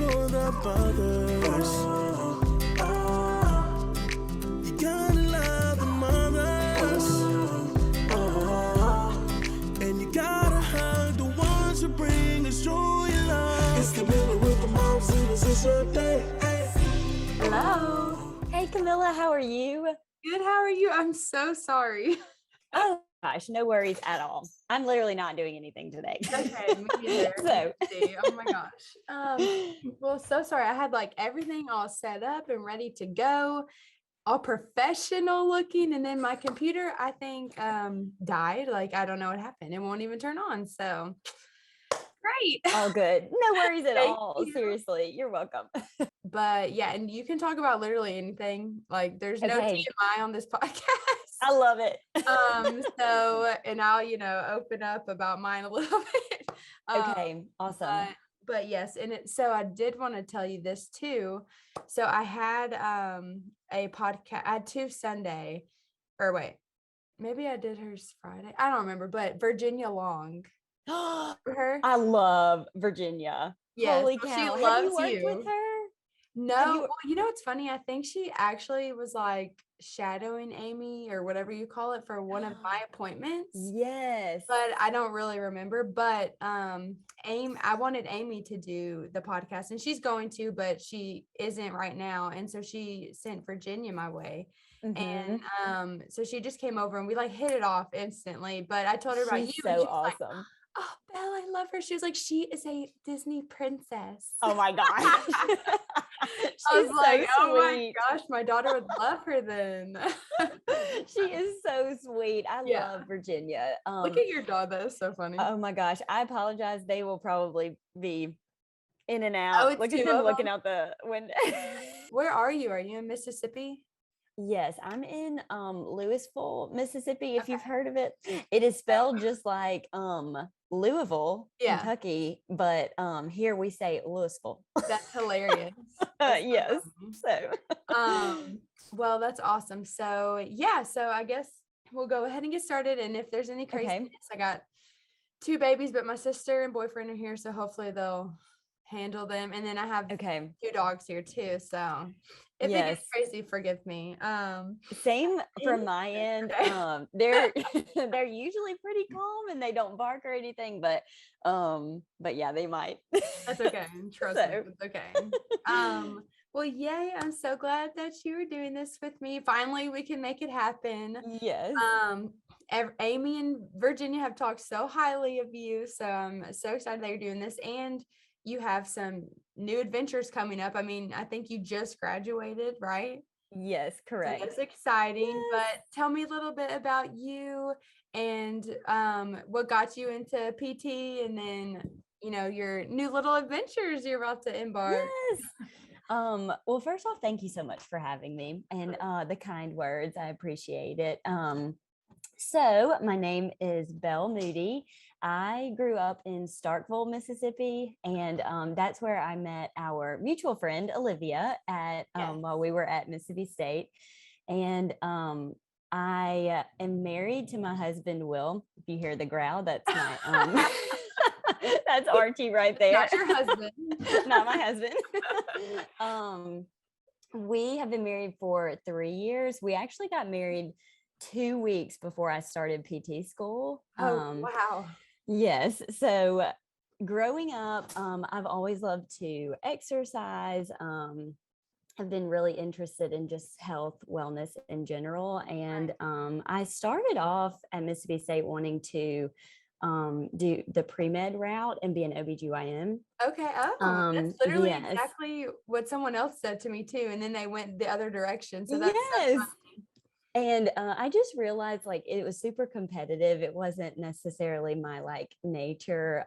for the mothers. You gotta love the mothers. And you gotta hug the ones who bring us joy and love. It's Camilla with the moms, and it's your day. Hello. Hey Camilla, how are you? Good. How are you? I'm so sorry. Oh gosh, no worries at all. I'm literally not doing anything today. Okay, me neither. So, Oh my gosh. Well, so sorry. I had like everything all set up and ready to go, all professional looking, and then my computer, I think, died. Like, I don't know what happened. It won't even turn on. So great. all good. No worries at Thank all. you. Seriously, you're welcome. But yeah, and you can talk about literally anything. Like, there's no Okay. TMI on this podcast. I love it. So, and I'll, open up about mine a little bit. Okay, awesome. But yes, so I did want to tell you this too. So I had a podcast. I had two Sunday, or wait, maybe I did hers Friday. I don't remember, but Virginia Long. Her? I love Virginia. Yes, Holy well, cow. she Have loves you worked you. with her? No, well, what's funny? I think she actually was like shadowing Amy or whatever you call it for one of my appointments. Yes. But I don't really remember. But I wanted Amy to do the podcast, and she's going to, but she isn't right now. And so she sent Virginia my way. Mhm. And so she just came over and we like hit it off instantly. But I told her about She's you, so and she was awesome. like, "Oh, Belle, I love her." She was like, "She is a Disney princess." Oh my gosh. I was She's like, so "Oh my sweet. gosh, my daughter would love her then." She is so sweet. I Yeah. love Virginia. Look at your dog. That is so funny. Oh my gosh. I apologize. They will probably be in and out. it's Look two at them of looking them? out the window. Where are you? Are you in Mississippi? Yes, I'm in Louisville, Mississippi, if you've Okay. heard of it. It is spelled just like Louisville, Yeah. Kentucky, but here we say Louisville. That's hilarious. That's so Yes. funny. So Well, that's awesome. So yeah, so I guess we'll go ahead and get started. And if there's any craziness, Okay. I got two babies, but my sister and boyfriend are here, so hopefully they'll handle them. And then I have okay. two dogs here too. So if it Yes. gets crazy, forgive me. Same from my end. They're they're usually pretty calm and they don't bark or anything, but yeah, they might. That's okay. Trust me, So. it's okay. Well, yay, I'm so glad that you were doing this with me. Finally, we can make it happen. Yes. Amy and Virginia have talked so highly of you, so I'm so excited that you're doing this, and you have some new adventures coming up. I mean, I think you just graduated, right? Yes, correct. So that's exciting. Yes. But tell me a little bit about you and what got you into PT, and then your new little adventures you're about to embark. Yes. Well, first off, thank you so much for having me and the kind words. I appreciate it. So my name is Belle Moody. I grew up in Starkville, Mississippi, and that's where I met our mutual friend Olivia at while we were at Mississippi State. And I am married to my husband, Will. If you hear the growl, that's my that's Archie right there. Not your husband. Not my husband. We have been married for 3 years. We actually got married 2 weeks before I started PT school. Oh, wow. Yes. So growing up, I've always loved to exercise. I've been really interested in just health, wellness in general. And I started off at Mississippi State wanting to do the pre-med route and be an OBGYN. Okay. Oh, that's literally yes. exactly what someone else said to me too. And then they went the other direction. So that's so Yes. funny. And I just realized like it was super competitive. It wasn't necessarily my like nature.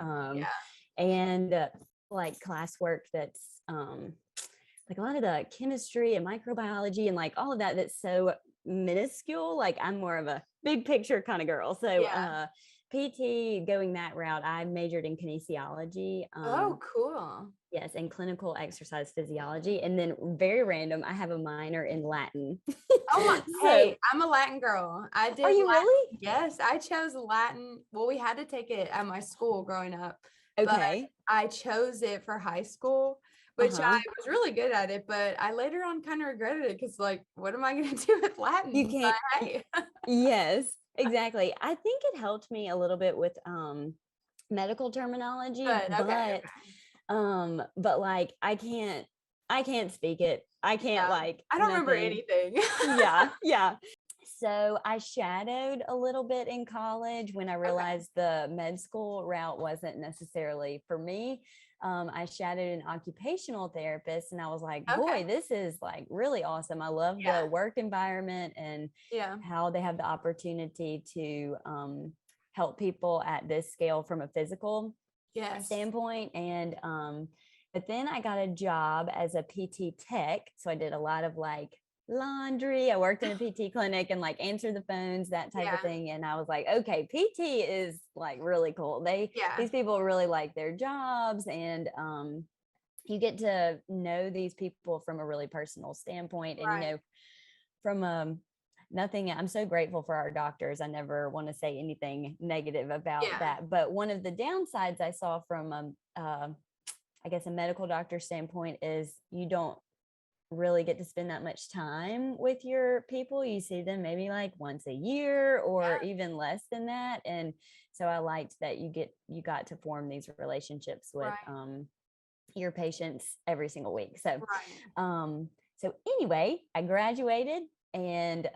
And like classwork that's like a lot of the chemistry and microbiology and like all of that that's so minuscule. Like I'm more of a big picture kind of girl. So PT, going that route, I majored in kinesiology. Oh, cool. Yes, and clinical exercise physiology. And then very random, I have a minor in Latin. Oh my, hey, I'm a Latin girl. I did. Are you Latin. really? Yes, I chose Latin. Well, we had to take it at my school growing up. Okay. But I chose it for high school, which I Uh-huh. was really good at it, but I later on kind of regretted it because, like, what am I going to do with Latin? You But can't. hey, Yes, exactly. I think it helped me a little bit with medical terminology, good. Okay. but like I can't speak it. I can't, Yeah. like, I don't remember nothing. anything. Yeah, yeah. So I shadowed a little bit in college when I Okay. realized the med school route wasn't necessarily for me. I shadowed an occupational therapist and I was like, boy, Okay. this is like really awesome. I love Yeah. the work environment and Yeah. how they have the opportunity to help people at this scale from a physical Yes. standpoint. And but then I got a job as a PT tech. So I did a lot of like laundry. I worked in a PT clinic and like answered the phones, that type of Yeah. thing. And I was like, okay, PT is like really cool. Yeah. These people really like their jobs, and you get to know these people from a really personal standpoint. And Right. from nothing, I'm so grateful for our doctors. I never want to say anything negative about Yeah. that, but one of the downsides I saw from I guess a medical doctor standpoint is you don't really get to spend that much time with your people. You see them maybe like once a year or Yeah. even less than that. And so I liked that you got to form these relationships with Right. your patients every single week. So Right. anyway, I graduated, and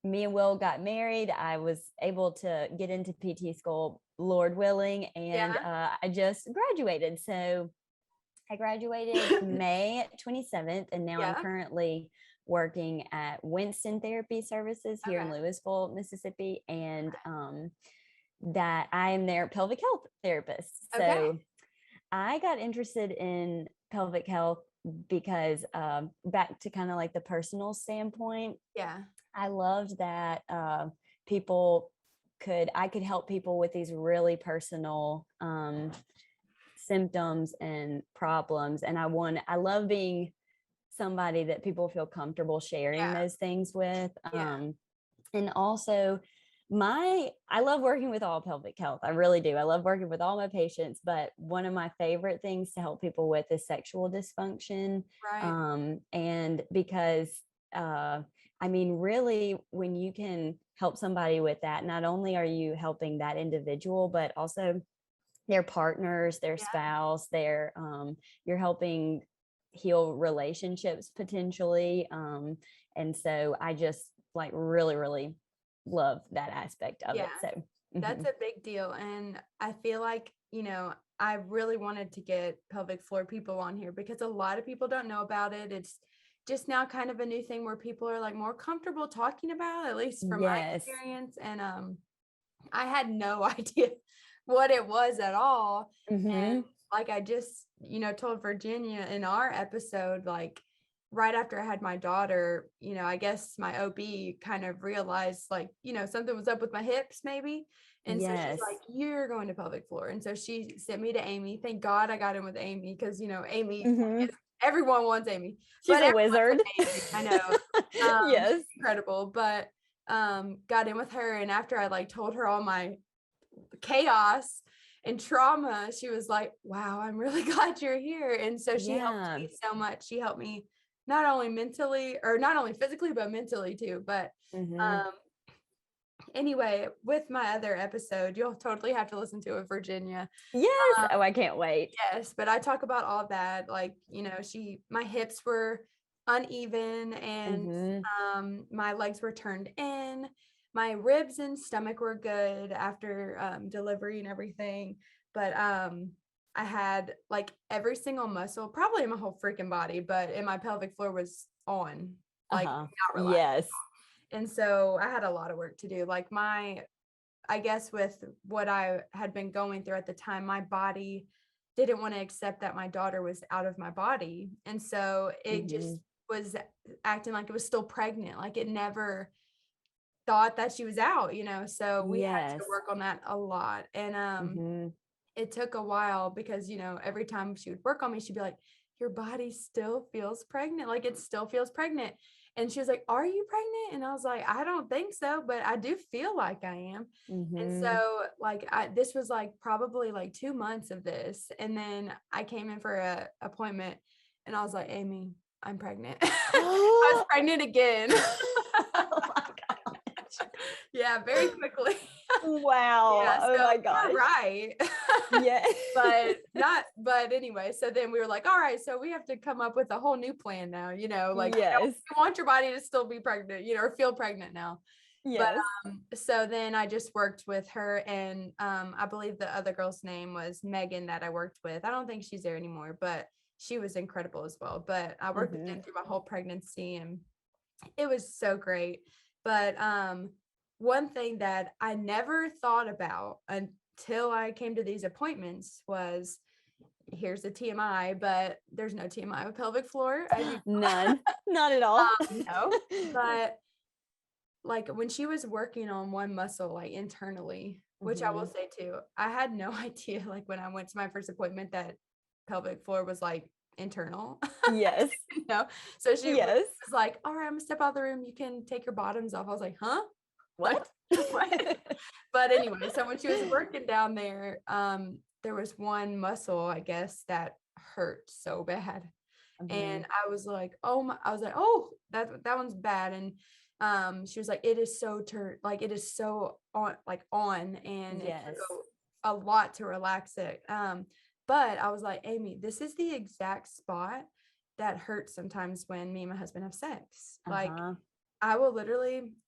me and Will got married. I was able to get into PT school, Lord willing, and Yeah. I just graduated. So I graduated May 27th, and now I'm Yeah. currently working at Winston Therapy Services here in Okay. Louisville, Mississippi, and that I am their pelvic health therapist. Okay. So I got interested in pelvic health because back to kind of like the personal standpoint, Yeah. I loved that people I could help people with these really personal symptoms and problems. And I love being somebody that people feel comfortable sharing Yeah. those things with. Yeah. And also I love working with all pelvic health. I really do. I love working with all my patients, but one of my favorite things to help people with is sexual dysfunction. Right. And because I mean, really, when you can help somebody with that, not only are you helping that individual, but also their partners, their Yeah. spouse, you're helping heal relationships potentially. And so I just like really, really love that aspect of it. Yeah. So That's mhm. a big deal. And I feel like, I really wanted to get pelvic floor people on here because a lot of people don't know about it. It's just now kind of a new thing where people are like more comfortable talking about, at least from my Yes. experience. And I had no idea what it was at all. And Hmm. like I just, told Virginia in our episode, like right after I had my daughter, I guess my OB kind of realized like, something was up with my hips maybe. And so she's Yes. like, you're going to pelvic floor. And so she sent me to Amy. Thank God I got in with Amy because, Amy, Hmm. everyone wants Amy, She's but a everyone's wizard. amazing. I know. Yes. She's incredible, but got in with her. And after I like told her all my chaos and trauma, she was like, wow, I'm really glad you're here. And so she helped Yeah. me so much. She helped me not only mentally or not only physically, but mentally too. But Hmm. um anyway, with my other episode, you'll totally have to listen to it, Virginia. Yes. Um, Oh, I can't wait. yes, but I talk about all that. Like, my hips were uneven and Hmm. my legs were turned in. My ribs and stomach were good after delivery and everything. But I had like every single muscle, probably in my whole freaking body, but in my pelvic floor was on, like Uh-huh. not relaxed. Yes. And so I had a lot of work to do. Like I guess with what I had been going through at the time, my body didn't want to accept that my daughter was out of my body. And so it Hmm. just was acting like it was still pregnant. Like it never thought that she was out, So we had to Yes. work on that a lot. And Hmm. it took a while because, every time she would work on me, she'd be like, your body still feels pregnant. Like it still feels pregnant. And she was like, "Are you pregnant?" And I was like, "I don't think so, but I do feel like I am." And Mhm. so like this was like probably like 2 months of this. And then I came in for a appointment and I was like, "Amy, I'm pregnant." I was pregnant again. Oh my gosh. Yeah, very quickly. Wow. Yeah, Oh so my you're gosh. right. Yeah. But anyway, so then we were like, all right, so we have to come up with a whole new plan now, like Yes. you want your body to still be pregnant, or feel pregnant now. But Yes. so then I just worked with her, and I believe the other girl's name was Megan that I worked with. I don't think she's there anymore, but she was incredible as well. But I worked with them through my whole pregnancy, and it was so great. But one thing that I never thought about until I came to these appointments was, here's the TMI, but there's no TMI with pelvic floor, as you None. Not at all. know. But like when she was working on one muscle, like internally, which I will Mhm. say too, I had no idea, like when I went to my first appointment, that pelvic floor was like internal. Yes. So she was Yes. like, all right, I'm gonna step out of the room, you can take your bottoms off. I was like, huh? What? What? But anyway, so when she was working down there was one muscle, I guess, that hurt so bad. And Mhm. I was like, oh, that one's bad. And she was like, it is so like it is so on, and it Yes. took a lot to relax it. But I was like, Amy, this is the exact spot that hurts sometimes when me and my husband have sex. Like Uh-huh.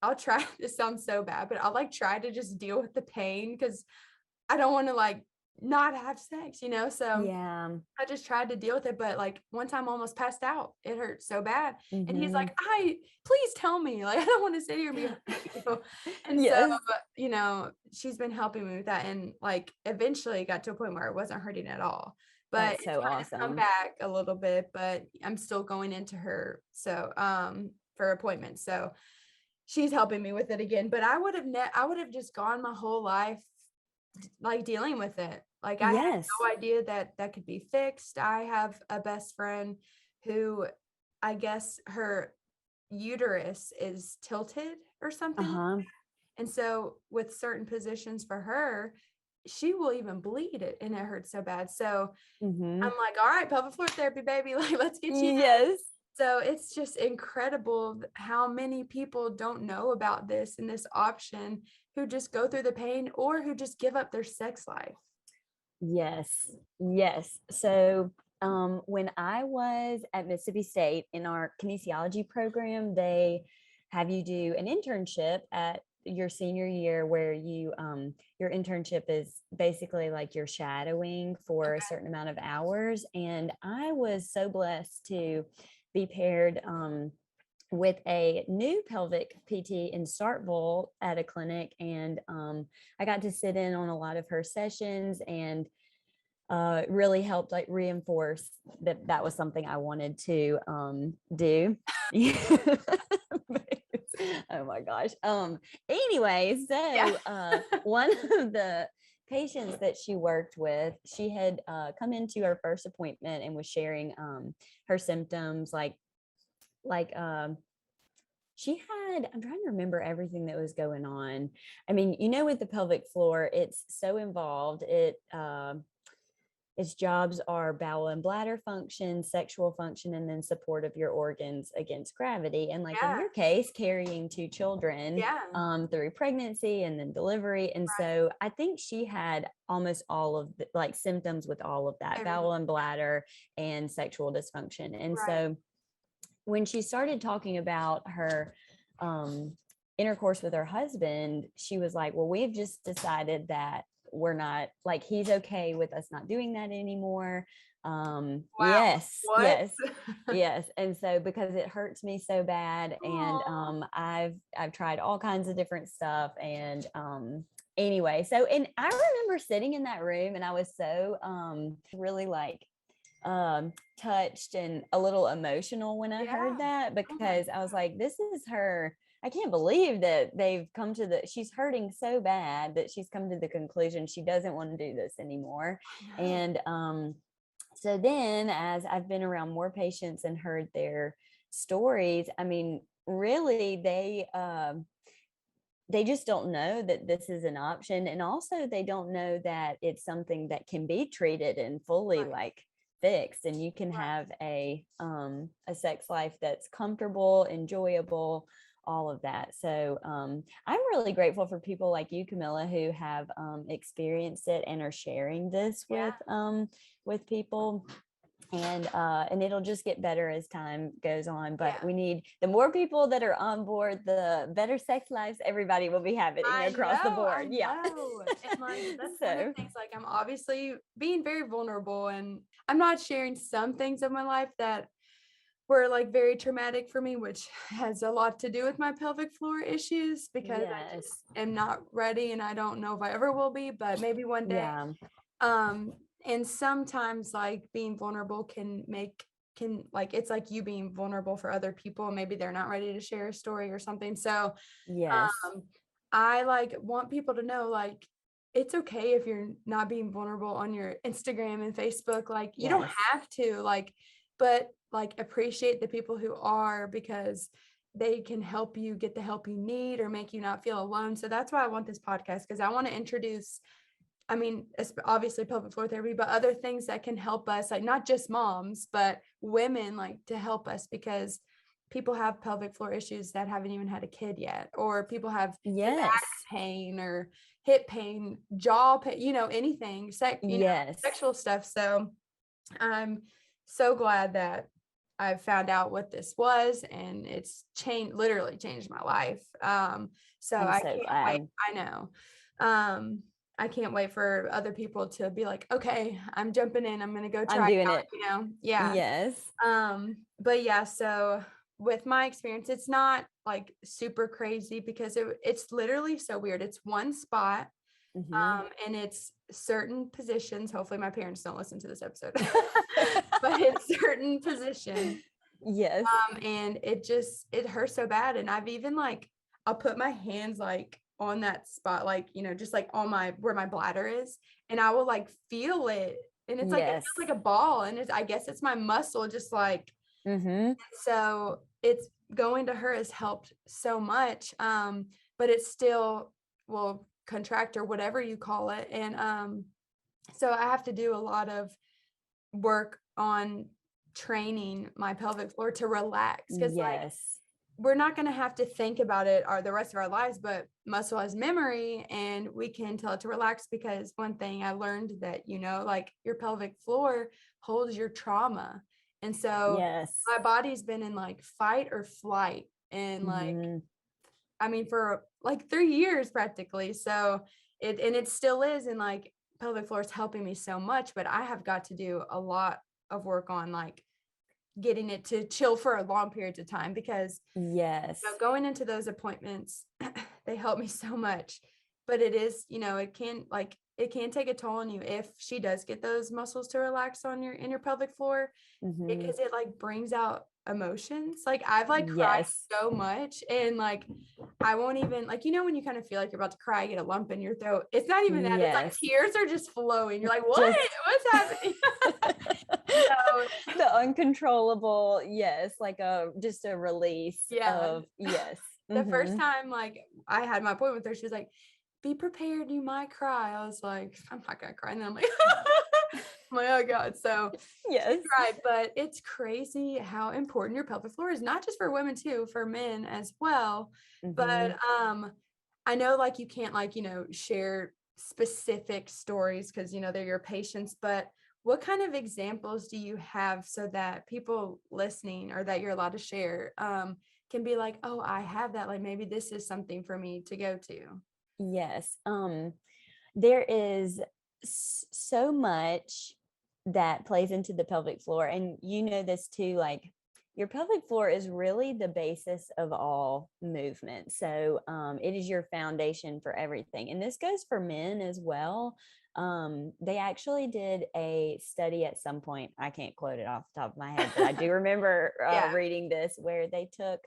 I'll try, this sounds so bad, but I'll like try to just deal with the pain because I don't want to like not have sex, So Yeah. I just tried to deal with it, but like one time I almost passed out. It hurt so bad. And he's Mhm. like, please tell me. Like, I don't want to sit here and be hurt, And so, Yes. she's been helping me with that. And like eventually it got to a point where it wasn't hurting at all. But That's it's so kind of come awesome. back a little bit, but I'm still going into her. So, for appointments. So she's helping me with it again. But I would have just gone my whole life like dealing with it. Like I had Yes. no idea that that could be fixed. I have a best friend who, I guess her uterus is tilted or something. Uh-huh. And so with certain positions for her, she will even bleed it and it hurts so bad. So I'm Mhm. like, all right, pelvic floor therapy, baby. Like, let's get you. Yes. So it's just incredible how many people don't know about this and this option, who just go through the pain or who just give up their sex life. Yes. Yes. So when I was at Mississippi State in our kinesiology program, they have you do an internship at your senior year where your internship is basically like you're shadowing for a certain amount of hours. And I was so blessed to be paired with a new pelvic PT in Starkville at a clinic. And I got to sit in on a lot of her sessions, and it really helped like reinforce that that was something I wanted to do. Oh my gosh. Anyway, Yeah. so one of the patients that she worked with, she had come into her first appointment and was sharing her symptoms like she had, I'm trying to remember everything that was going on. I mean, with the pelvic floor, it's so involved. Its jobs are bowel and bladder function, sexual function, and then support of your organs against gravity. And like in Yeah. your case, carrying two children Yeah. through pregnancy and then delivery. And so I think she had almost all of the like symptoms with all of that, Everything. bowel and bladder and sexual dysfunction. And Right. so when she started talking about her intercourse with her husband, she was like, well, we've just decided that we're not, like, he's okay with us not doing that anymore. Wow. Yes, What? yes, yes. And so because it hurts me so bad, and Aw. I've tried all kinds of different stuff. And anyway, so and I remember sitting in that room and I was so really like touched and a little emotional when I heard Yeah. that, Oh my because I was God. like, this is her. I can't believe that they've come to she's hurting so bad that she's come to the conclusion she doesn't want to do this anymore. I know. And so then as I've been around more patients and heard their stories, I mean, really they just don't know that this is an option, and also they don't know that it's something that can be treated and fully Right. like fixed, and you can Right. have a sex life that's comfortable, enjoyable, all of that. So I'm really grateful for people like you, Camilla, who have experienced it and are sharing this with people. And it'll just get better as time goes on, but Yeah. we need the more people that are on board, the better sex lives everybody will be having across the board. I know. And like that's one of So the things, like I'm obviously being very vulnerable, and I'm not sharing some things of my life that were like very traumatic for me, which has a lot to do with my pelvic floor issues, because I yes, just am not ready, and I don't know if I ever will be, but maybe one day. yeah, Um, and sometimes like being vulnerable can like, it's like you being vulnerable for other people, and maybe they're not ready to share a story or something. So yes, I like want people to know, like, it's okay if you're not being vulnerable on your Instagram and Facebook. Like, you don't yes, have to, like, but like appreciate the people who are, because they can help you get the help you need or make you not feel alone. So that's why I want this podcast, because I want to introduce, I mean, obviously pelvic floor therapy, but other things that can help us, like not just moms, but women, like to help us, because people have pelvic floor issues that haven't even had a kid yet, or people have yes, back pain or hip pain, jaw pain, anything, yes, sexual stuff. So I'm so glad that I found out what this was, and it's literally changed my life. So I'm I so can't wait. glad. I know. I can't wait for other people to be like, okay, I'm jumping in. I'm gonna go I'm try it doing out, it. Yeah. Yes, But yeah, so with my experience, it's not like super crazy, because it's literally so weird. It's one spot, hmm and it's certain positions. Hopefully my parents don't listen to this episode. But it's certain positions. yes, And it hurts so bad. And I've even like, I'll put my hands like on that spot, like, just like on where my bladder is, and I will like feel it. And it's like, it yes, feels like a ball. And I guess it's my muscle, just like, hmm so it's going to her has helped so much. But it still will contract, or whatever you call it. And so I have to do a lot of work on training my pelvic floor to relax, because like yes, we're not going to have to think about it the rest of our lives, but muscle has memory, and we can tell it to relax. Because one thing I learned, that like your pelvic floor holds your trauma, and so yes, my body's been in like fight or flight, and like, hmm I mean, for like 3 years practically. So it still is. And like pelvic floor is helping me so much, but I have got to do a lot of work on like getting it to chill for a long periods of time, because yes, going into those appointments, they help me so much. But it is, it can take a toll on you if she does get those muscles to relax on in your pelvic floor, hmm because it like brings out emotions. Like I've like cried yes, so much, and like I won't even, like, when you kind of feel like you're about to cry, get a lump in your throat. It's not even that. It's like yes. tears are just flowing. You're like, what? Just What's happening? So the uncontrollable, yes, like just a release yeah, of yes. the first hmm time like I had my appointment with her, she was like, be prepared, you might cry. I was like, I'm not gonna cry. And then I'm like, I'm like, oh God. So she's Yes. right, but it's crazy how important your pelvic floor is, not just for women too, for men as well. hmm But I know like you can't like, share specific stories, because they're your patients, but what kind of examples do you have, so that people listening, or that you're allowed to share, can be like, oh, I have that, like maybe this is something for me to go to. Yes. There is so much that plays into the pelvic floor, and you know this too, like your pelvic floor is really the basis of all movement. So it is your foundation for everything, and this goes for men as well. They actually did a study at some point, I can't quote it off the top of my head, but I do remember Yeah. reading this, where they took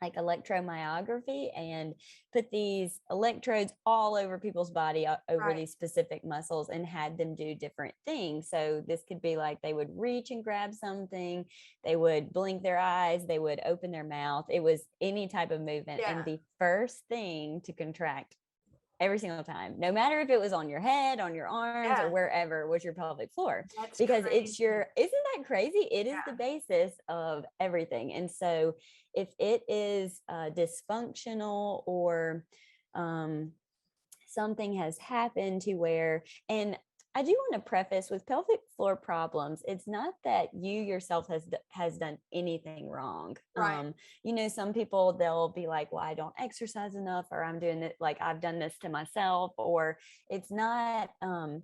like electromyography and put these electrodes all over people's body over Right. these specific muscles and had them do different things. So this could be like they would reach and grab something, they would blink their eyes, they would open their mouth. It was any type of movement. Yeah. And the first thing to contract every single time, no matter if it was on your head, on your arms, Yeah. or wherever, was your pelvic floor. That's Because crazy. it's your, isn't that crazy? It is Yeah. the basis of everything. And so if it is dysfunctional or something has happened to where, and I do want to preface with pelvic floor problems, it's not that you yourself has done anything wrong. Right. You know, some people, they'll be like, well, I don't exercise enough, or I'm doing it, like I've done this to myself, or it's not,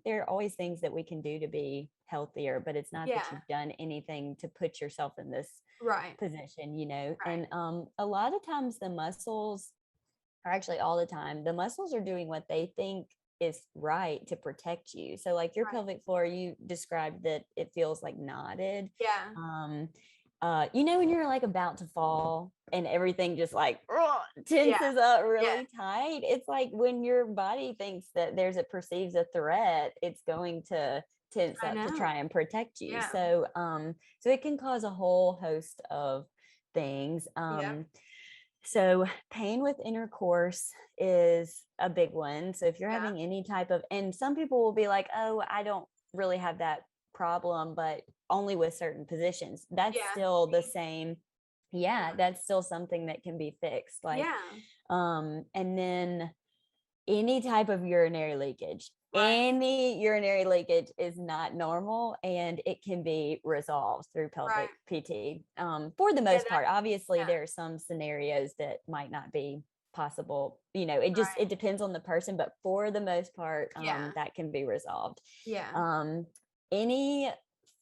there are always things that we can do to be healthier, but it's not that Yeah. you've done anything to put yourself in this Right. position, you know. Right. And a lot of times the muscles, or actually all the time, the muscles are doing what they think is right to protect you. So like your Right. pelvic floor, you described that it feels like knotted. Yeah. You know, when you're like about to fall and everything just like Yeah. tenses up really Yeah. tight. It's like when your body thinks that perceives a threat, it's going to tense I up to know. try and protect you. Yeah. So so it can cause a whole host of things. Yeah. So pain with intercourse is a big one. So if you're Yeah. having any type of, and some people will be like, oh, I don't really have that problem, but only with certain positions. That's Yeah. still the same. Yeah, that's still something that can be fixed. Like, Yeah. and then any type of urinary leakage. Right. Any urinary leakage is not normal, and it can be resolved through pelvic PT. For the most part, obviously yeah. there are some scenarios that might not be possible. You know, it Right. depends on the person, but for the most part, Yeah. that can be resolved. Yeah. Any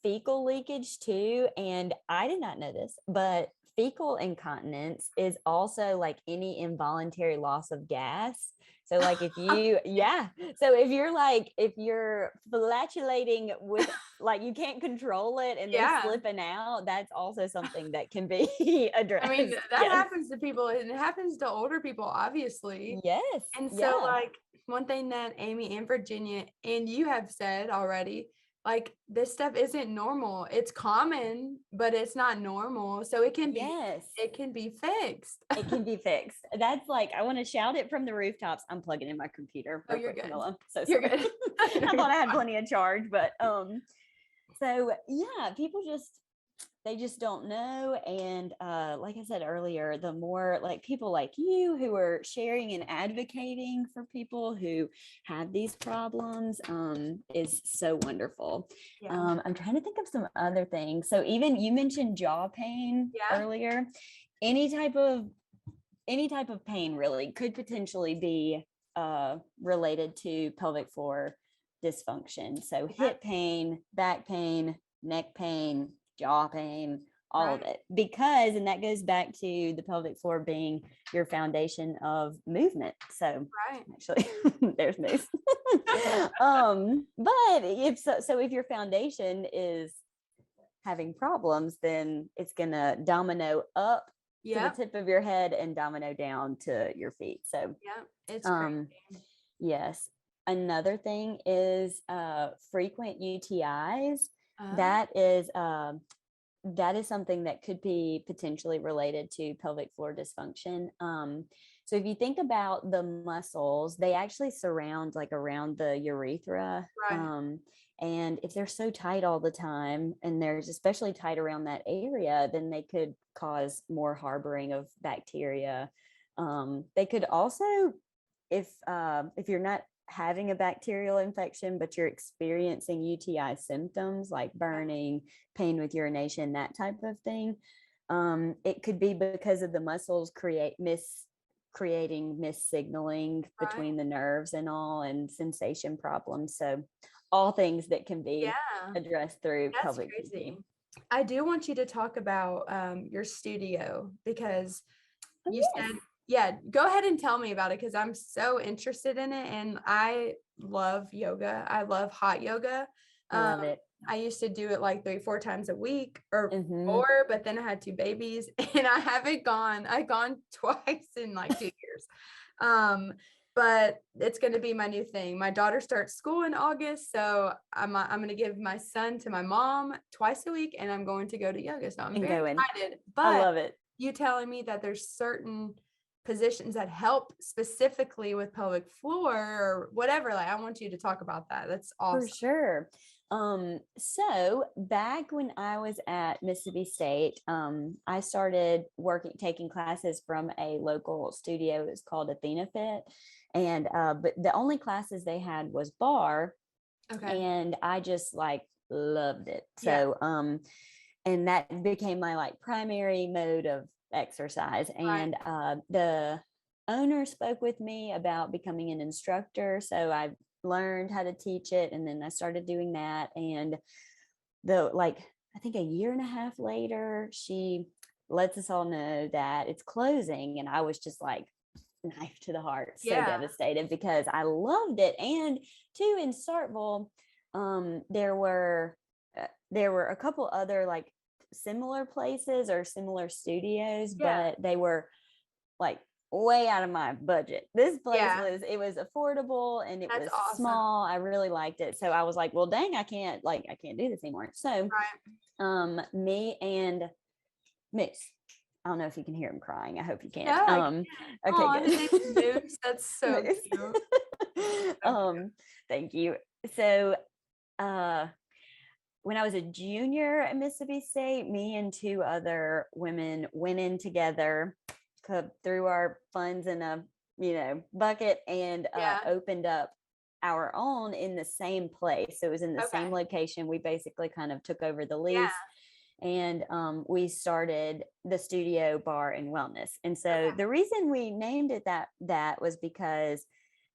fecal leakage too, and I did not know this, but fecal incontinence is also like any involuntary loss of gas. So like if you, yeah. So if you're flatulating with, like you can't control it and they're Yeah. slipping out, that's also something that can be addressed. I mean, that Yes. happens to people, and it happens to older people, obviously. Yes. And so, Yeah. like, one thing that Amy and Virginia and you have said already, like, this stuff isn't normal. It's common, but it's not normal. So it can be, Yes. it can be fixed. It can be fixed. That's like, I want to shout it from the rooftops. I'm plugging in my computer. Oh, real you're quick, good. Camilla. So You're sorry. good. I thought I had plenty of charge, but so yeah, people they just don't know. And like I said earlier, the more like people like you who are sharing and advocating for people who have these problems is so wonderful. Yeah. I'm trying to think of some other things. So even you mentioned jaw pain Yeah. earlier. Any type of pain really could potentially be related to pelvic floor dysfunction. So hip pain, back pain, neck pain, jaw pain, all of it. Because, and that goes back to the pelvic floor being your foundation of movement. So actually there's Moose. But if your foundation is having problems, then it's gonna domino up to the tip of your head and domino down to your feet. So it's crazy. Yes. Another thing is frequent UTIs. That is something that could be potentially related to pelvic floor dysfunction. So if you think about the muscles, they actually surround like around the urethra. And if they're so tight all the time, and they're especially tight around that area, then they could cause more harboring of bacteria. They could also, if you're not having a bacterial infection, but you're experiencing UTI symptoms like burning, pain with urination, that type of thing, it could be because of the muscles creating missignaling between the nerves and all, and sensation problems. So all things that can be addressed through pelvic PT. I do want you to talk about your studio, because you said, go ahead and tell me about it, because I'm so interested in it, and I love yoga. I love hot yoga. I love it. I used to do it like 3-4 times a week or Mhm. more, but then I had 2 babies and I haven't gone. I've gone twice in like 2 years. But it's going to be my new thing. My daughter starts school in August, so I'm going to give my son to my mom twice a week, and I'm going to go to yoga. So I'm And very going. excited. I But love it. you telling me that there's certain positions that help specifically with pelvic floor or whatever, like I want you to talk about that. That's For awesome. sure. So back when I was at Mississippi State, I started taking classes from a local studio. It was called Athena Fit. And but the only classes they had was bar, Okay. and I just like loved it. Yeah. So and that became my like primary mode of exercise. And the owner spoke with me about becoming an instructor. So I learned how to teach it, and then I started doing that. And I think a year and a half later, she lets us all know that it's closing, and I was just like knife to the heart, so Yeah. devastated because I loved it. And too, in Starkville, there were a couple other like similar places or similar studios, Yeah. but they were like way out of my budget. This place Yeah. was affordable, and it That's was awesome. small. I really liked it. So I was like, well, dang, I can't do this anymore. So Right. me and Moose, I don't know if you can hear him crying. I hope you can. No, Okay, oh, good. his name's Moose. That's so Moose. cute. So cute. Thank you. So when I was a junior at Mississippi State, me and 2 other women went in together, threw our funds in a bucket, and Yeah. opened up our own in the same place. So it was in the same Okay. location. We basically kind of took over the Yeah. lease, and we started the Studio Bar and Wellness. And so Okay. the reason we named it that was because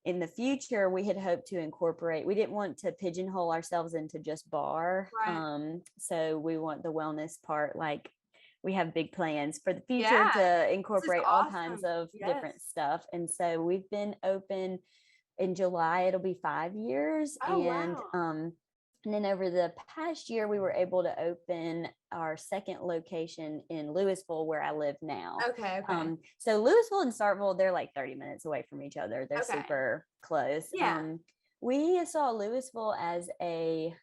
in the future we had hoped to incorporate, we didn't want to pigeonhole ourselves into just bar. Right. So we want the wellness part, like we have big plans for the future Yeah. to This is incorporate all kinds awesome. of different Yes. stuff. And so we've been open in July, it'll be 5 years. Oh, wow. And then over the past year, we were able to open our second location in Louisville, where I live now. Okay. Okay. So Louisville and Starkville, they're like 30 minutes away from each other. They're Okay. super close. Yeah. We saw Louisville as a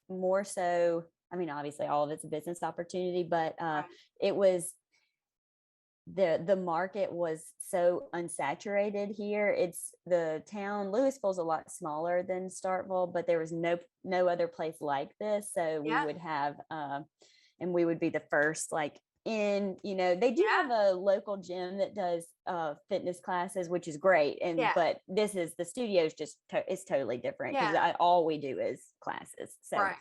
more so, I mean, obviously all of it's a business opportunity, but Right. it was the market was so unsaturated here. It's the town, Louisville's a lot smaller than Starkville, but there was no other place like this. So we Yeah. would have and we would be the first, like, in, they do Yeah. have a local gym that does fitness classes, which is great. And Yeah. but this is the studio's just it's totally different, because Yeah. all we do is classes. So Right.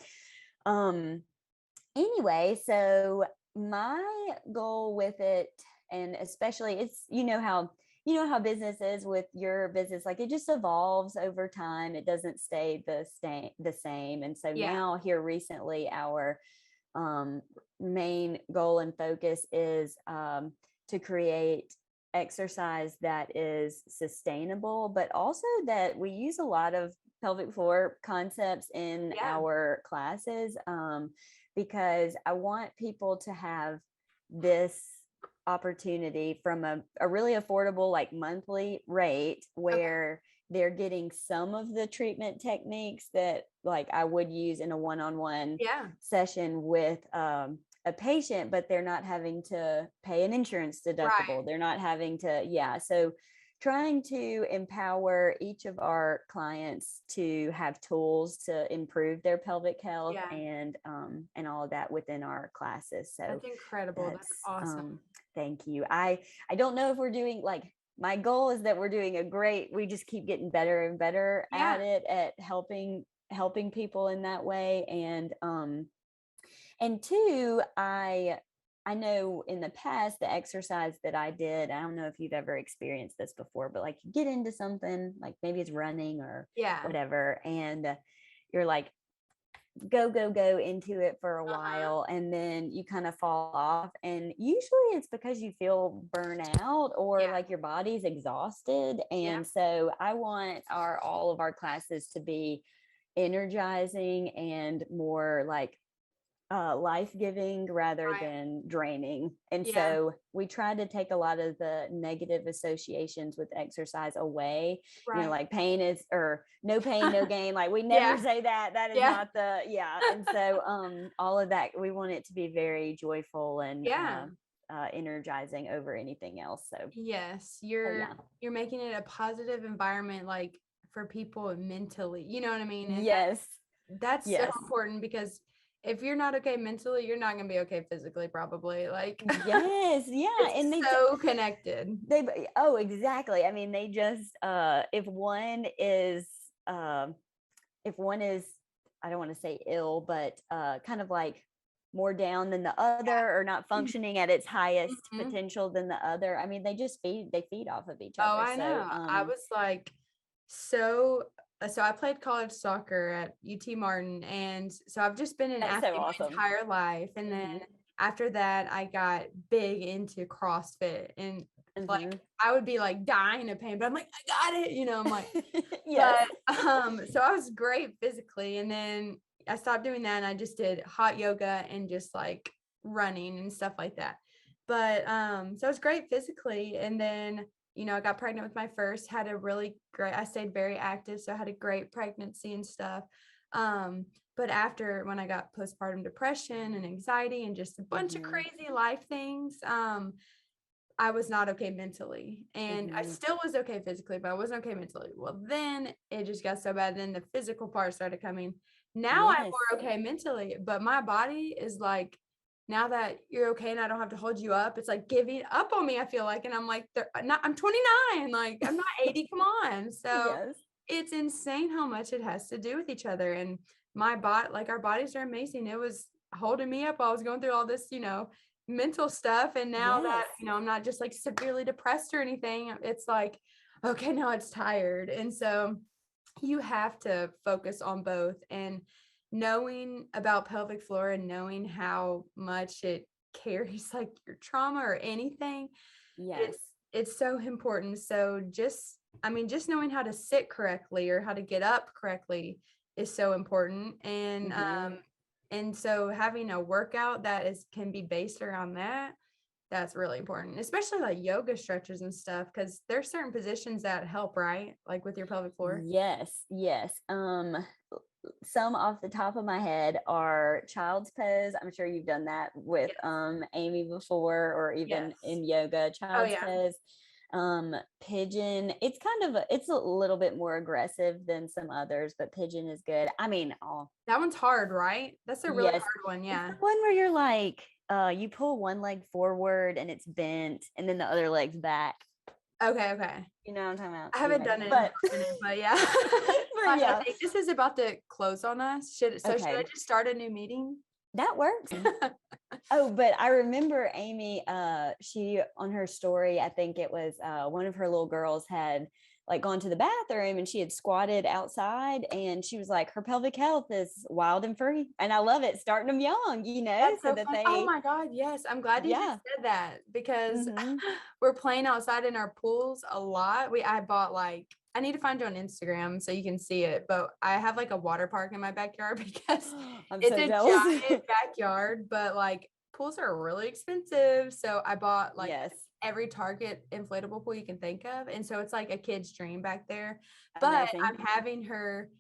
Anyway, so my goal with it, and especially it's, how business is with your business, like it just evolves over time. It doesn't stay the same. And so Yeah. now here recently, our main goal and focus is to create exercise that is sustainable, but also that we use a lot of pelvic floor concepts in Yeah. our classes, because I want people to have this opportunity from a really affordable, like monthly rate, where they're getting some of the treatment techniques that like I would use in a one-on-one Yeah. session with a patient, but they're not having to pay an insurance deductible. Right. They're not having to, so trying to empower each of our clients to have tools to improve their pelvic health, Yeah. and all of that within our classes. So That's incredible. That's awesome. thank you. I don't know if we're doing, like, my goal is that we're doing we just keep getting better and better Yeah. at it, at helping people in that way. And two, I know in the past, the exercise that I did, I don't know if you've ever experienced this before, but like you get into something, like maybe it's running or Yeah. whatever, and you're like, go into it for a while, and then you kind of fall off. And usually it's because you feel burnout, or Yeah. like your body's exhausted. And Yeah. so I want all of our classes to be, energizing and more like life-giving rather Right. than draining. And Yeah. so we try to take a lot of the negative associations with exercise away. Right. Like pain is, or no pain, no gain. Like we never Yeah. say that. That is Yeah. not the, And so all of that, we want it to be very joyful and Yeah. energizing over anything else. So Yes, yeah. you're making it a positive environment, like for people mentally. You know what I mean? And Yes. that's so Yes. important, because if you're not okay mentally, you're not gonna be okay physically, probably. Like, Yes. Yeah. it's And so connected. exactly. I mean, they just if one is if one is, I don't want to say ill, but kind of like more down than the other, or not functioning at its highest Mhm. potential than the other, I mean, they feed off of each Oh, other. I So know. I was like, so I played college soccer at UT Martin, and so I've just been an that's so athlete my awesome. entire life. And then Mhm. after that, I got big into CrossFit, and like Mhm. I would be like dying of pain, but I'm like, I got it, I'm like, Yes. but so I was great physically, and then I stopped doing that, and I just did hot yoga and just like running and stuff like that. But so I was great physically, and then I got pregnant with my first, had a really great, I stayed very active, so I had a great pregnancy and stuff. But after, when I got postpartum depression and anxiety and just a bunch of Mhm. crazy life things, I was not okay mentally, and I Mhm. still was okay physically, but I wasn't okay mentally. Well, then it just got so bad. Then the physical part started coming. Now I'm Yes. more okay mentally, but my body is like, now that you're okay and I don't have to hold you up, it's like giving up on me, I feel like. And I'm like, I'm 29, like I'm not 80, come on. So Yes. it's insane how much it has to do with each other. And my body, like our bodies are amazing. It was holding me up while I was going through all this, mental stuff. And now that, Yes. I'm not just like severely depressed or anything, it's like, okay, now it's tired. And so you have to focus on both, and knowing about pelvic floor and knowing how much it carries like your trauma or anything, Yes. it's so important. So just knowing how to sit correctly or how to get up correctly is so important. And Mhm. and so having a workout that can be based around that, that's really important, especially like yoga stretches and stuff, because there's certain positions that help, right? Like with your pelvic floor. Yes, yes. Some off the top of my head are child's pose. I'm sure you've done that with Yes. Amy before, or even Yes. in yoga. Oh Child's yeah. pose, pigeon. It's a little bit more aggressive than some others, but pigeon is good. I mean, That one's hard, right? That's a really yes, hard one. it's Yeah. the one where you're like, you pull one leg forward and it's bent, and then the other leg's back. Okay. Okay. You know what I'm talking about? I haven't done it in a but hot minute, but yeah. but Gosh, I yeah, think this is about to close on us. Should I okay, just start a new meeting? that works. Oh, but I remember Amy, she on her story, I think it was one of her little girls had like gone to the bathroom and she had squatted outside, and she was like, her pelvic health is wild and free. And I love it, starting them young, That's so so that fun. Oh they, my God, yes. I'm glad you yeah. just said that, because Mm-hmm. we're playing outside in our pools a lot. I bought like, I need to find you on Instagram so you can see it, but I have like a water park in my backyard because I'm it's so a jealous. giant backyard, but like pools are really expensive. So I bought like Yes. every Target inflatable pool you can think of. And so it's like a kid's dream back there. But Amazing. I'm having her,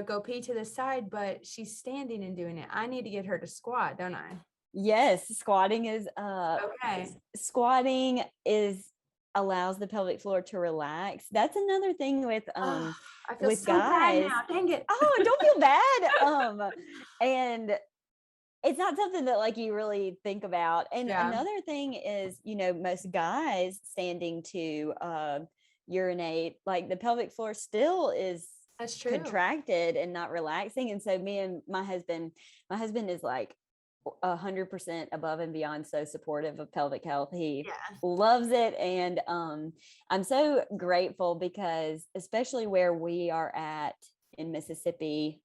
go pee to the side, but she's standing and doing it. I need to get her to squat, don't I? Yes, Okay. squatting is allows the pelvic floor to relax. That's another thing Oh, I feel with so bad guys. now. Dang it. Oh, don't feel bad. And it's not something that like you really think about. And Yeah, another thing is, most guys standing to urinate, like the pelvic floor still is that's true. contracted and not relaxing. And so me and my husband is like 100% above and beyond so supportive of pelvic health. He Yeah. loves it. And I'm so grateful because especially where we are at in Mississippi,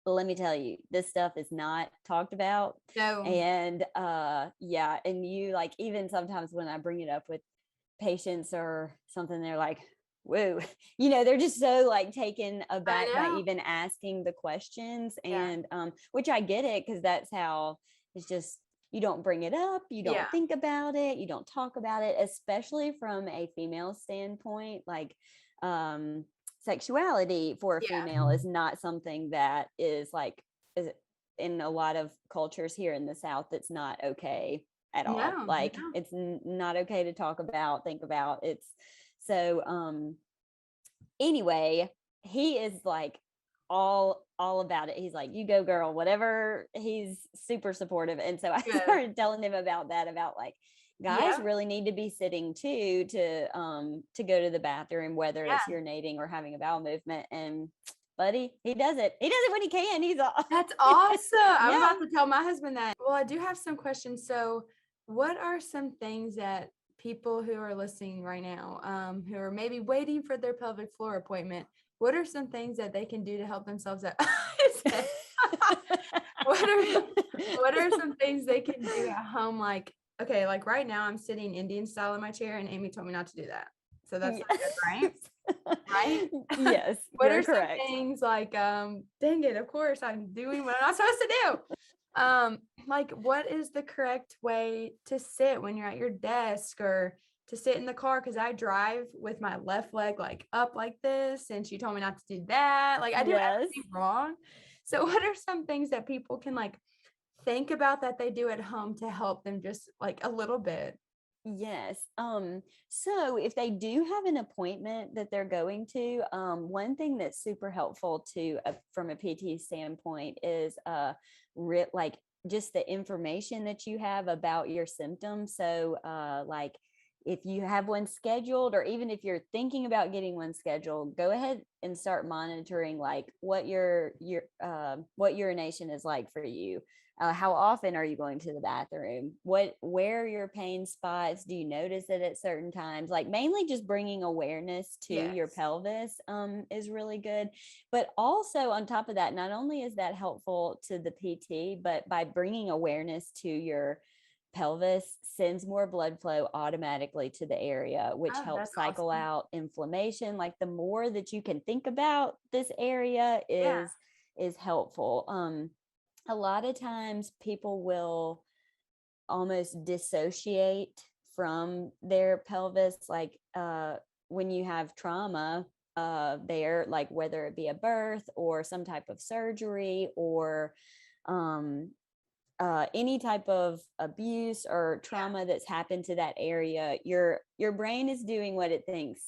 let me tell you, this stuff is not talked about. No. And yeah, and you like, even sometimes when I bring it up with patients or something, they're like, whoa, they're just so like taken aback by know. even asking the questions. Yeah. And which I get it, because that's how it's just, you don't bring it up, you don't Yeah. think about it, you don't talk about it, especially from a female standpoint. Like sexuality for a Yeah. female is not something that is like, is in a lot of cultures here in the South, it's not okay at all. No, Like no. it's not okay to talk about, think about. It's so anyway, he is like all about it. He's like, you go girl, whatever. He's super supportive. And so I Good. started telling him about that, about like guys Yeah. really need to be sitting too to go to the bathroom, whether Yeah. it's urinating or having a bowel movement. And buddy, he does it when he can. He's all That's awesome. I'm Yeah. about to tell my husband that. Well, I do have some questions. So, what are some things that people who are listening right now, who are maybe waiting for their pelvic floor appointment, what are some things that they can do to help themselves out? What are some things they can do at home? Like, okay, like right now I'm sitting Indian style in my chair, and Amy told me not to do that. So that's not good, right? Right? Yes, What you're are some correct. things like, dang it, of course I'm doing what I'm not supposed to do. Like what is the correct way to sit when you're at your desk or to sit in the car? Because I drive with my left leg like up like this, and she told me not to do that. Like I do Yes. everything wrong. So what are some things that people can like think about that they do at home to help them just like a little bit? Yes. So if they do have an appointment that they're going to, one thing that's super helpful to from a PT standpoint is like just the information that you have about your symptoms. So like if you have one scheduled, or even if you're thinking about getting one scheduled, go ahead and start monitoring like what your what urination is like for you. How often are you going to the bathroom? Where are your pain spots? Do you notice it at certain times? Like mainly just bringing awareness to your Yes. pelvis is really good. But also on top of that, not only is that helpful to the PT, but by bringing awareness to your pelvis sends more blood flow automatically to the area, which Oh, helps that's cycle awesome. out inflammation. Like the more that you can think about this area Yeah. is helpful. A lot of times people will almost dissociate from their pelvis, like when you have trauma there, like whether it be a birth or some type of surgery or um, any type of abuse or trauma that's happened to that area, your brain is doing what it thinks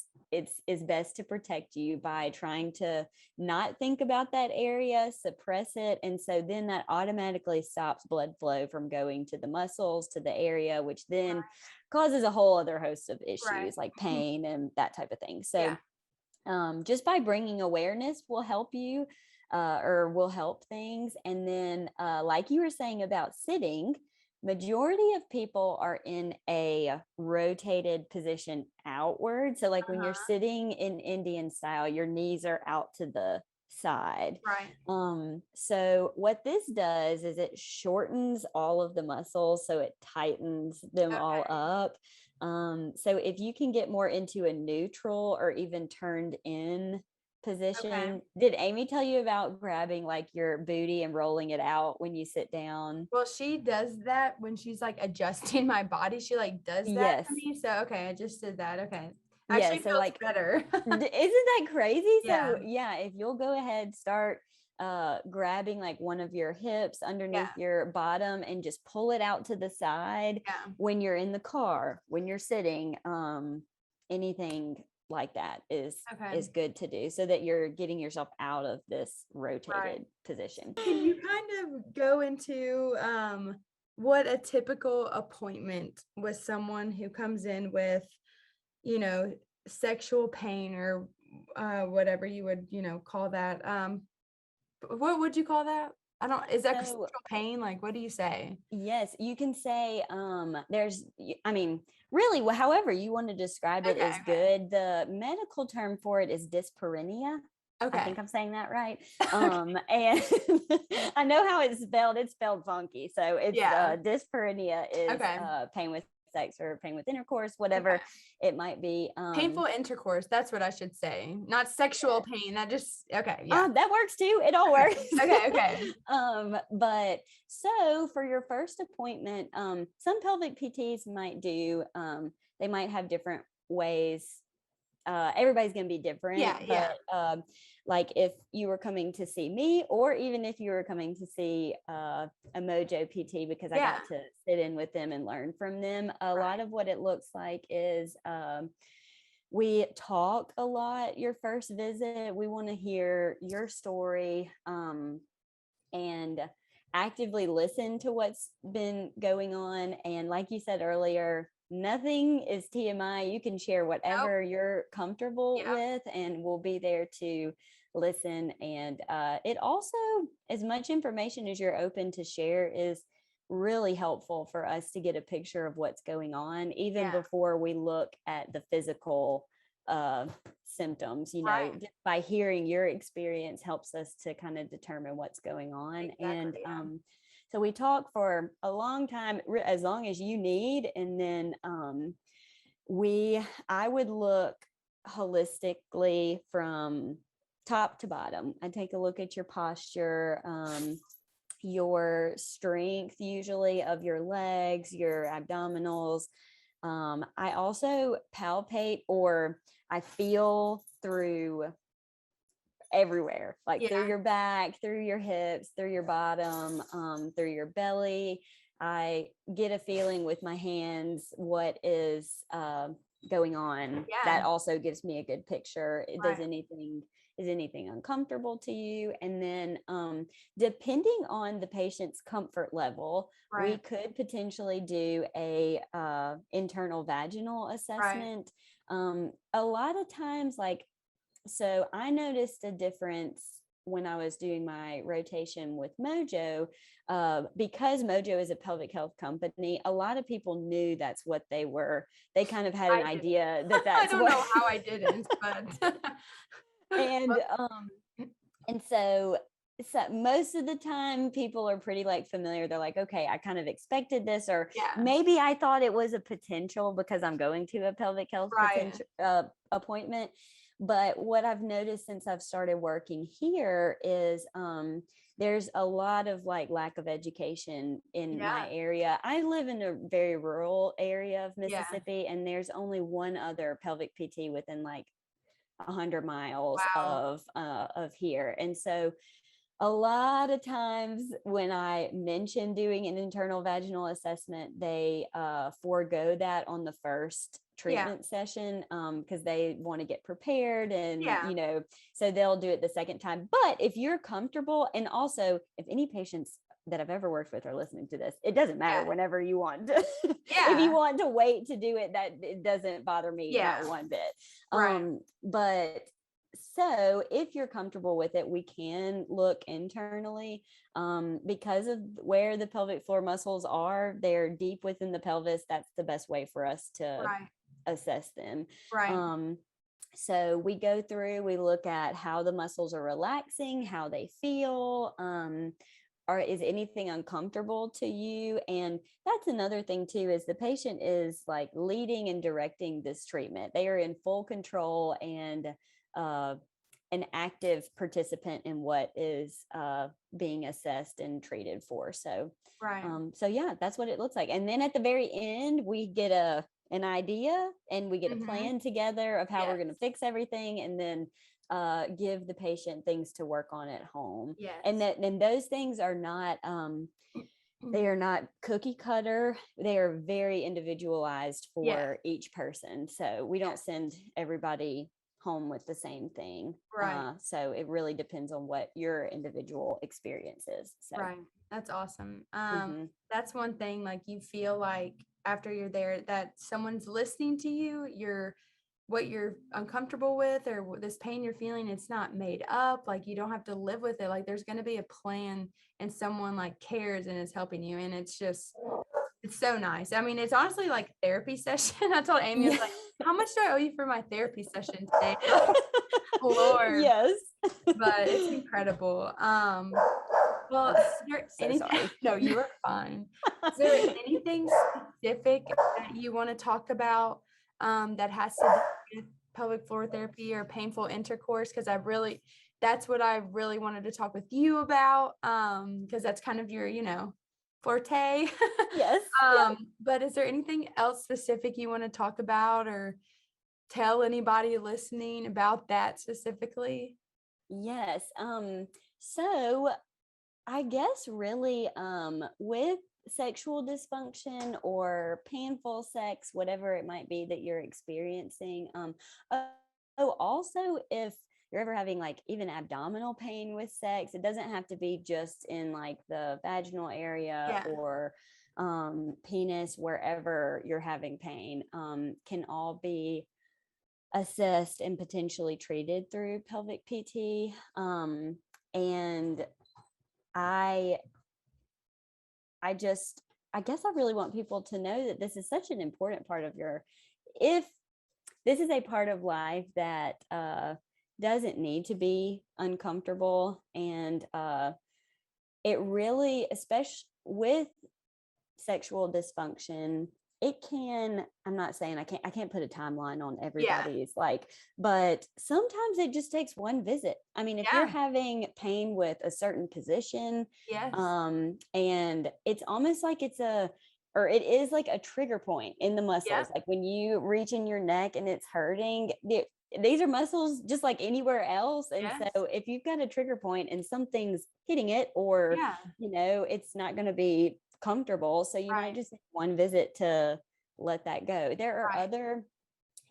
is best to protect you by trying to not think about that area, suppress it. And so then that automatically stops blood flow from going to the muscles, to the area, which then causes a whole other host of issues Right. like pain and that type of thing. So Yeah. just by bringing awareness will help you or will help things. And then like you were saying about sitting, majority of people are in a rotated position outward. So like when you're Uh-huh. sitting in Indian style, your knees are out to the side. Right. So what this does is it shortens all of the muscles, so it tightens them all Okay. up. So if you can get more into a neutral or even turned in Okay. position. Did Amy tell you about grabbing like your booty and rolling it out when you sit down? Well, she does that when she's like adjusting my body. She like does that Yes. to me. So okay, I just did that. Okay. Yeah. Actually So feels like, better. isn't that crazy? Yeah. So yeah, if you'll go ahead, start grabbing like one of your hips underneath Yeah. your bottom and just pull it out to the side Yeah. when you're in the car, when you're sitting, anything like that Okay. is good to do so that you're getting yourself out of this Right. rotated position. Can you kind of go into what a typical appointment with someone who comes in with, you know, sexual pain or whatever you would, call that? What would you call that? I don't, is that So sexual pain? Like, what do you say? yes, you can say I mean, really, however you want to describe it Okay. is good. The medical term for it is dyspareunia. I Okay. think I'm saying that right. Okay. And I know how it's spelled. It's spelled funky. So it's Yeah. dyspareunia is Okay. pain with sex or pain with intercourse, whatever it might be. Painful intercourse. That's what I should say. Not sexual pain. That just, okay. Yeah. That works too. It all works. Okay. But so for your first appointment, some pelvic PTs might do, they might have different ways. Everybody's going to be different. But like if you were coming to see me, or even if you were coming to see a Mojo PT, because I got to sit in with them and learn from them, a lot of what it looks like is we talk a lot your first visit. We want to hear your story and actively listen to what's been going on. And like you said earlier, nothing is TMI. You can share whatever you're comfortable with, and we'll be there to listen. And it also, as much information as you're open to share, is really helpful for us to get a picture of what's going on, even before we look at the physical symptoms. Just by hearing your experience helps us to kind of determine what's going on. So we talk for a long time, as long as you need. And then I would look holistically from top to bottom. I take a look at your posture, your strength, usually of your legs, your abdominals. I also palpate, or I feel through everywhere, like through your back, through your hips, through your bottom, through your belly. I get a feeling with my hands what is going on. That also gives me a good picture. Is anything uncomfortable to you? And then depending on the patient's comfort level, we could potentially do a internal vaginal assessment. A lot of times, so I noticed a difference when I was doing my rotation with Mojo, because Mojo is a pelvic health company. A lot of people knew that's what they were. They kind of had an idea that that's I don't know how I didn't, but and so most of the time people are pretty familiar. They're like, okay, I kind of expected this, or maybe I thought it was a potential because I'm going to a pelvic health appointment. But what I've noticed since I've started working here is there's a lot of lack of education in my area. I live in a very rural area of Mississippi, and there's only one other pelvic PT within 100 miles of here. And so a lot of times when I mention doing an internal vaginal assessment, they forego that on the first treatment session because they want to get prepared, and so they'll do it the second time. But if you're comfortable, and also if any patients that I've ever worked with are listening to this, it doesn't matter whenever you want to. If you want to wait to do it, that it doesn't bother me not one bit. But so if you're comfortable with it, we can look internally because of where the pelvic floor muscles are. They're deep within the pelvis. That's the best way for us to assess them. So we go through, we look at how the muscles are relaxing, how they feel, or is anything uncomfortable to you? And that's another thing too, is the patient is leading and directing this treatment. They are in full control and an active participant in what is being assessed and treated for. So, that's what it looks like. And then at the very end, we get an idea, and we get a plan together of how we're going to fix everything, and then give the patient things to work on at home. And those things are not they are not cookie cutter. They are very individualized for each person. So we don't send everybody home with the same thing. So it really depends on what your individual experience is. So. That's awesome. That's one thing, you feel like after you're there that someone's listening to you, what you're uncomfortable with, or this pain you're feeling, it's not made up. You don't have to live with it. There's going to be a plan, and someone cares and is helping you. And it's so nice. I mean, it's honestly like therapy session. I told Amy, I was like, how much do I owe you for my therapy session today? Lord. Yes. But it's incredible. Well, is there anything? No, you are fine. Is there anything specific that you want to talk about that has to do with pelvic floor therapy or painful intercourse? Because that's what I really wanted to talk with you about, because that's kind of your, forte. Yes. Yeah. But is there anything else specific you want to talk about or tell anybody listening about that specifically? Yes. So I guess really with sexual dysfunction or painful sex, whatever it might be that you're experiencing. Also if you're ever having like even abdominal pain with sex, it doesn't have to be just in like the vaginal area Yeah. or penis, wherever you're having pain, can all be assessed and potentially treated through pelvic PT. And I just, I guess I really want people to know that this is such an important part of if this is a part of life that doesn't need to be uncomfortable. And it really, especially with sexual dysfunction, it can, I'm not saying I can't put a timeline on everybody's but sometimes it just takes one visit. I mean, if you're having pain with a certain position, Yes. and it's almost like it is like a trigger point in the muscles. Like when you reach in your neck and it's hurting, these are muscles just like anywhere else. And so if you've got a trigger point and something's hitting it, or, it's not going to be comfortable. So you might just need one visit to let that go. There are other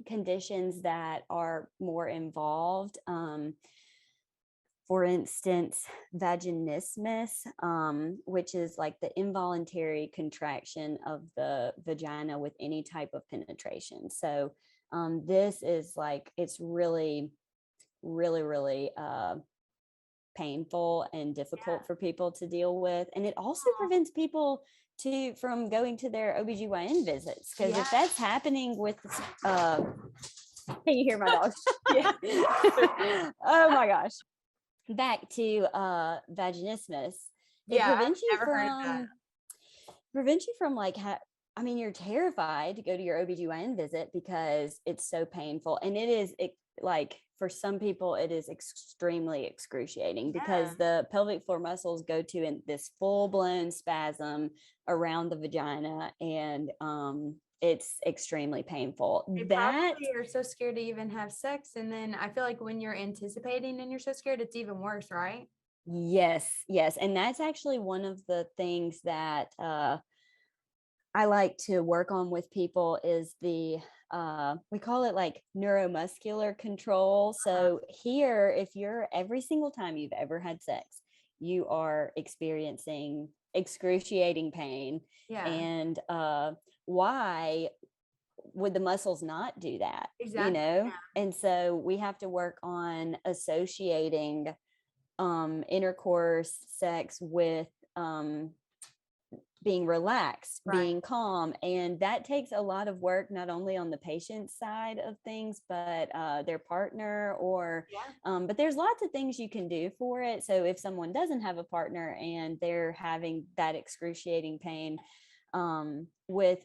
conditions that are more involved. For instance, vaginismus, which is like the involuntary contraction of the vagina with any type of penetration. So this is like, it's really, really, really painful and difficult for people to deal with. And it also prevents people from going to their OBGYN visits. Because if that's happening with, can you hear my dog? Oh my gosh. Back to vaginismus. It prevents you from like, you're terrified to go to your OBGYN visit because it's so painful. And like, for some people, it is extremely excruciating because the pelvic floor muscles go to in this full-blown spasm around the vagina, and it's extremely painful. They probably are so scared to even have sex. And then I feel like when you're anticipating and you're so scared, it's even worse, right? Yes. And that's actually one of the things that I like to work on with people is we call it like neuromuscular control. So here, if every single time you've ever had sex, you are experiencing excruciating pain. And why would the muscles not do that? Exactly. And so we have to work on associating intercourse sex with being relaxed, being calm. And that takes a lot of work, not only on the patient's side of things, but their partner but there's lots of things you can do for it. So if someone doesn't have a partner and they're having that excruciating pain with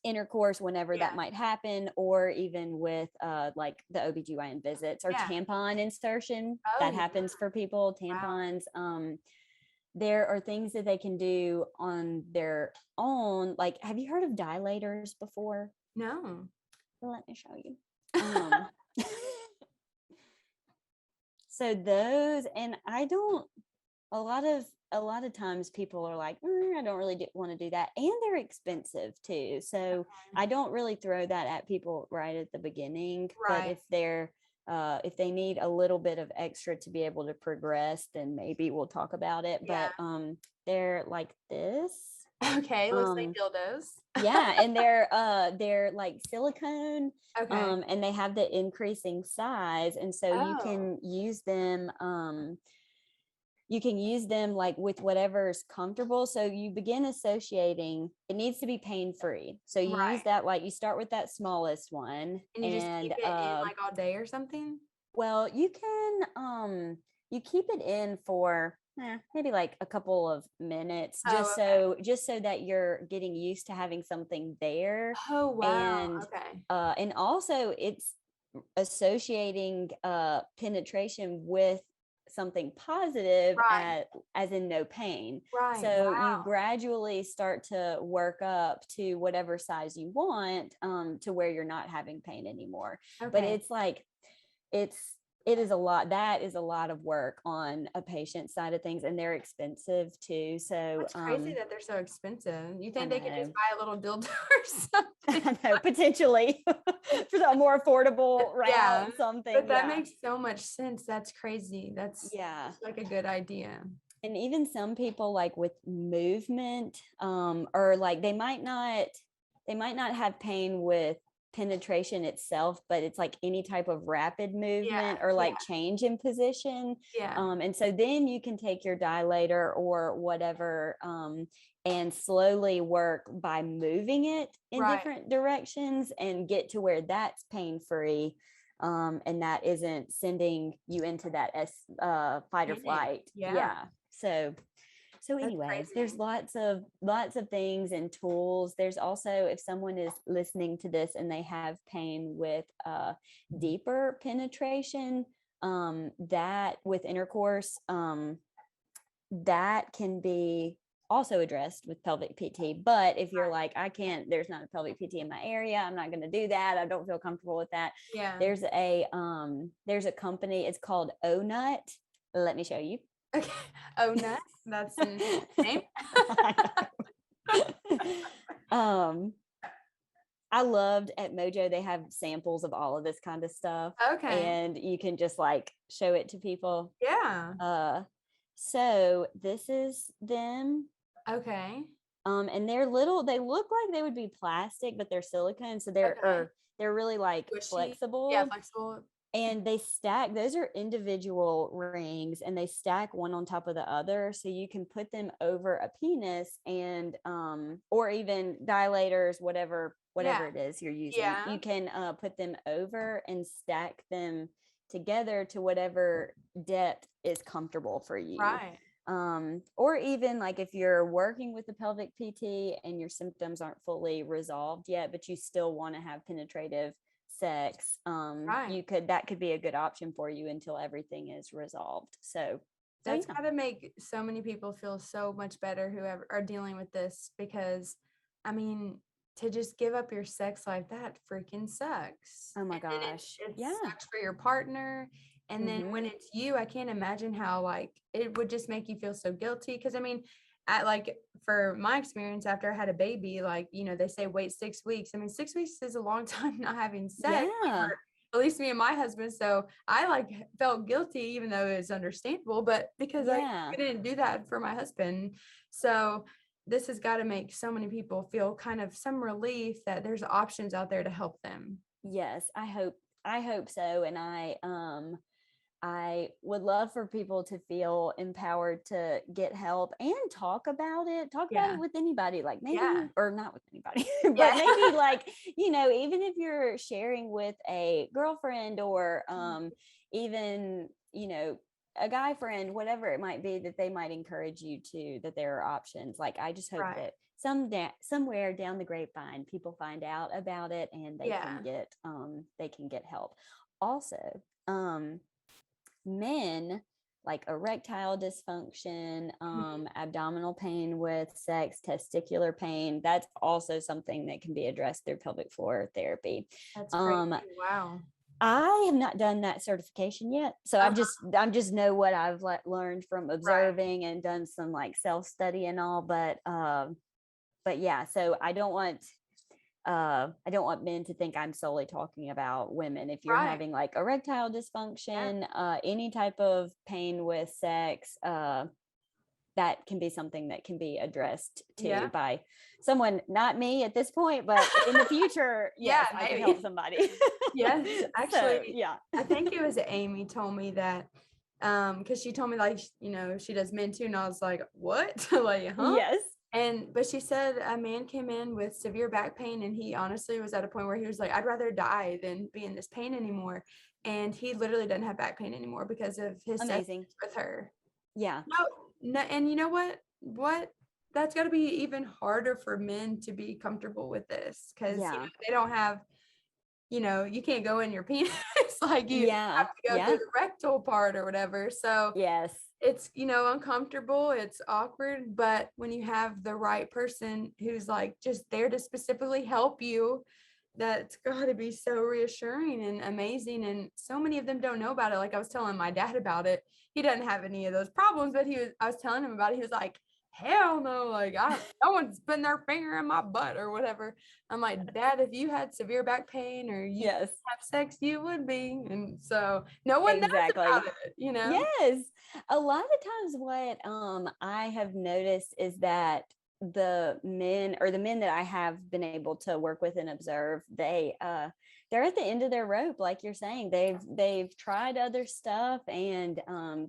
intercourse, whenever that might happen, or even with like the OBGYN visits or tampon insertion, that happens for people, tampons. There are things that they can do on their own. Like, have you heard of dilators before? No. Well, let me show you. So those, and a lot of times people are like, I don't really want to do that. And they're expensive too. So I don't really throw that at people right at the beginning. But if they need a little bit of extra to be able to progress, then maybe we'll talk about it. But they're like this. Okay, looks like dildos. And they're like silicone. And they have the increasing size, and so you can use them like with whatever's comfortable. So you begin associating, it needs to be pain-free. So you use that, like you start with that smallest one, and you just keep it in like all day or something. Well, you can you keep it in for maybe like a couple of minutes, Oh, okay. just so that you're getting used to having something there. Oh, wow. And Okay. and also it's associating penetration with something positive, Right. as in no pain. Right. So you Wow. gradually start to work up to whatever size you want, to where you're not having pain anymore. But Okay. it's like it's it is a lot. That is a lot of work on a patient side of things, and they're expensive too. So That's crazy that they're so expensive. You I think they could just know. buy a little dildo or something? I know, potentially for the more affordable Yeah. route, But something. that Yeah. makes so much sense. That's crazy. That's Yeah. like a good idea. And even some people, like with movement, or like they might not have pain with penetration itself, but it's like any type of rapid Yeah. movement or Yeah. like change in position. Yeah. And so then you can take your dilator or whatever, and slowly work by moving it in Right. different directions and get to where that's pain free. And that isn't sending you into that fight or Panic. flight. Yeah. Yeah. So That's anyways, there's crazy. lots of things and tools. There's also, if someone is listening to this and they have pain with deeper penetration, that with intercourse, that can be also addressed with pelvic PT. But if you're like, I can't, there's not a pelvic PT in my area, I'm not going to do that, I don't feel comfortable with that, Yeah. there's a company, it's called O Nut. Let me show you. Okay. Oh, no. That's the name. um I loved at Mojo, they have samples of all of this kind of stuff, Okay. and you can just like show it to people. Yeah. So this is them. Okay. And they're little, they look like they would be plastic, but they're silicone, so they're Okay. they're really like Squishy. Yeah. flexible. Flexible. And they stack, those are individual rings, and they stack one on top of the other, so you can put them over a penis, and or even dilators, Yeah. whatever it is you're using, Yeah. you can put them over and stack them together to whatever depth is comfortable for you. Right. Or even like if you're working with the pelvic PT and your symptoms aren't fully resolved yet, but you still want to have penetrative sex, Right. you could, that could be a good option for you until everything is resolved. So That's yeah. got to make so many people feel so much better who are dealing with this, because I mean, to just give up your sex life, that freaking sucks. Oh my And then gosh. it Yeah. sucks for your partner. And then when Mm-hmm. it's you, I can't imagine how like it would just make you feel so guilty. Cause I mean, at like for my experience after I had a baby, like, they say wait 6 weeks. I mean, 6 weeks is a long time not having sex. Yeah. At least me and my husband. So I like felt guilty, even though it's understandable, but because I Yeah. didn't do that for my husband. So this has got to make so many people feel kind of some relief that there's options out there to help them. Yes, I hope so. And I would love for people to feel empowered to get help and talk about it. Talk about it Yeah. with anybody, like Yeah. maybe, or not with anybody, Yeah. but maybe like, even if you're sharing with a girlfriend or even, a guy friend, whatever it might be, that they might encourage you to, that there are options. Like, I just hope Right. that somewhere down the grapevine, people find out about it and Yeah. they can get help. Also, men, like erectile dysfunction, abdominal pain with sex, testicular pain, that's also something that can be addressed through pelvic floor therapy. That's crazy. Wow. I have not done that certification yet, so I'm just know what I've learned from observing and done some like self-study and all, but yeah, so I don't want men to think I'm solely talking about women. If you're Right. having like erectile dysfunction, any type of pain with sex, that can be something that can be addressed too Yeah. by someone, not me at this point, but in the future, yes, Yeah, I can maybe. help somebody. Yes, So, actually, yeah. I think it was Amy told me that, because she told me like, she does men too, and I was like, what? Like, huh? Yes. But she said a man came in with severe back pain, and he honestly was at a point where he was like, I'd rather die than be in this pain anymore. And he literally doesn't have back pain anymore because of his sex Amazing. with her. Yeah. No, no, and you know what? That's got to be even harder for men to be comfortable with this because Yeah. they don't have, you can't go in your penis like you Yeah. have to go Yeah. through the rectal part or whatever. So Yes. it's, uncomfortable, it's awkward, but when you have the right person who's like just there to specifically help you, that's got to be so reassuring and amazing. And so many of them don't know about it. Like I was telling my dad about it. He doesn't have any of those problems, but I was telling him about it. He was like, hell no, like no one's putting their finger in my butt or whatever. I'm like, Dad, if you had severe back pain or you Yes. have sex, you would be. And so no one knows Exactly. about it. Yes. A lot of times what I have noticed is that the men that I have been able to work with and observe, they're at the end of their rope, like you're saying. They've tried other stuff and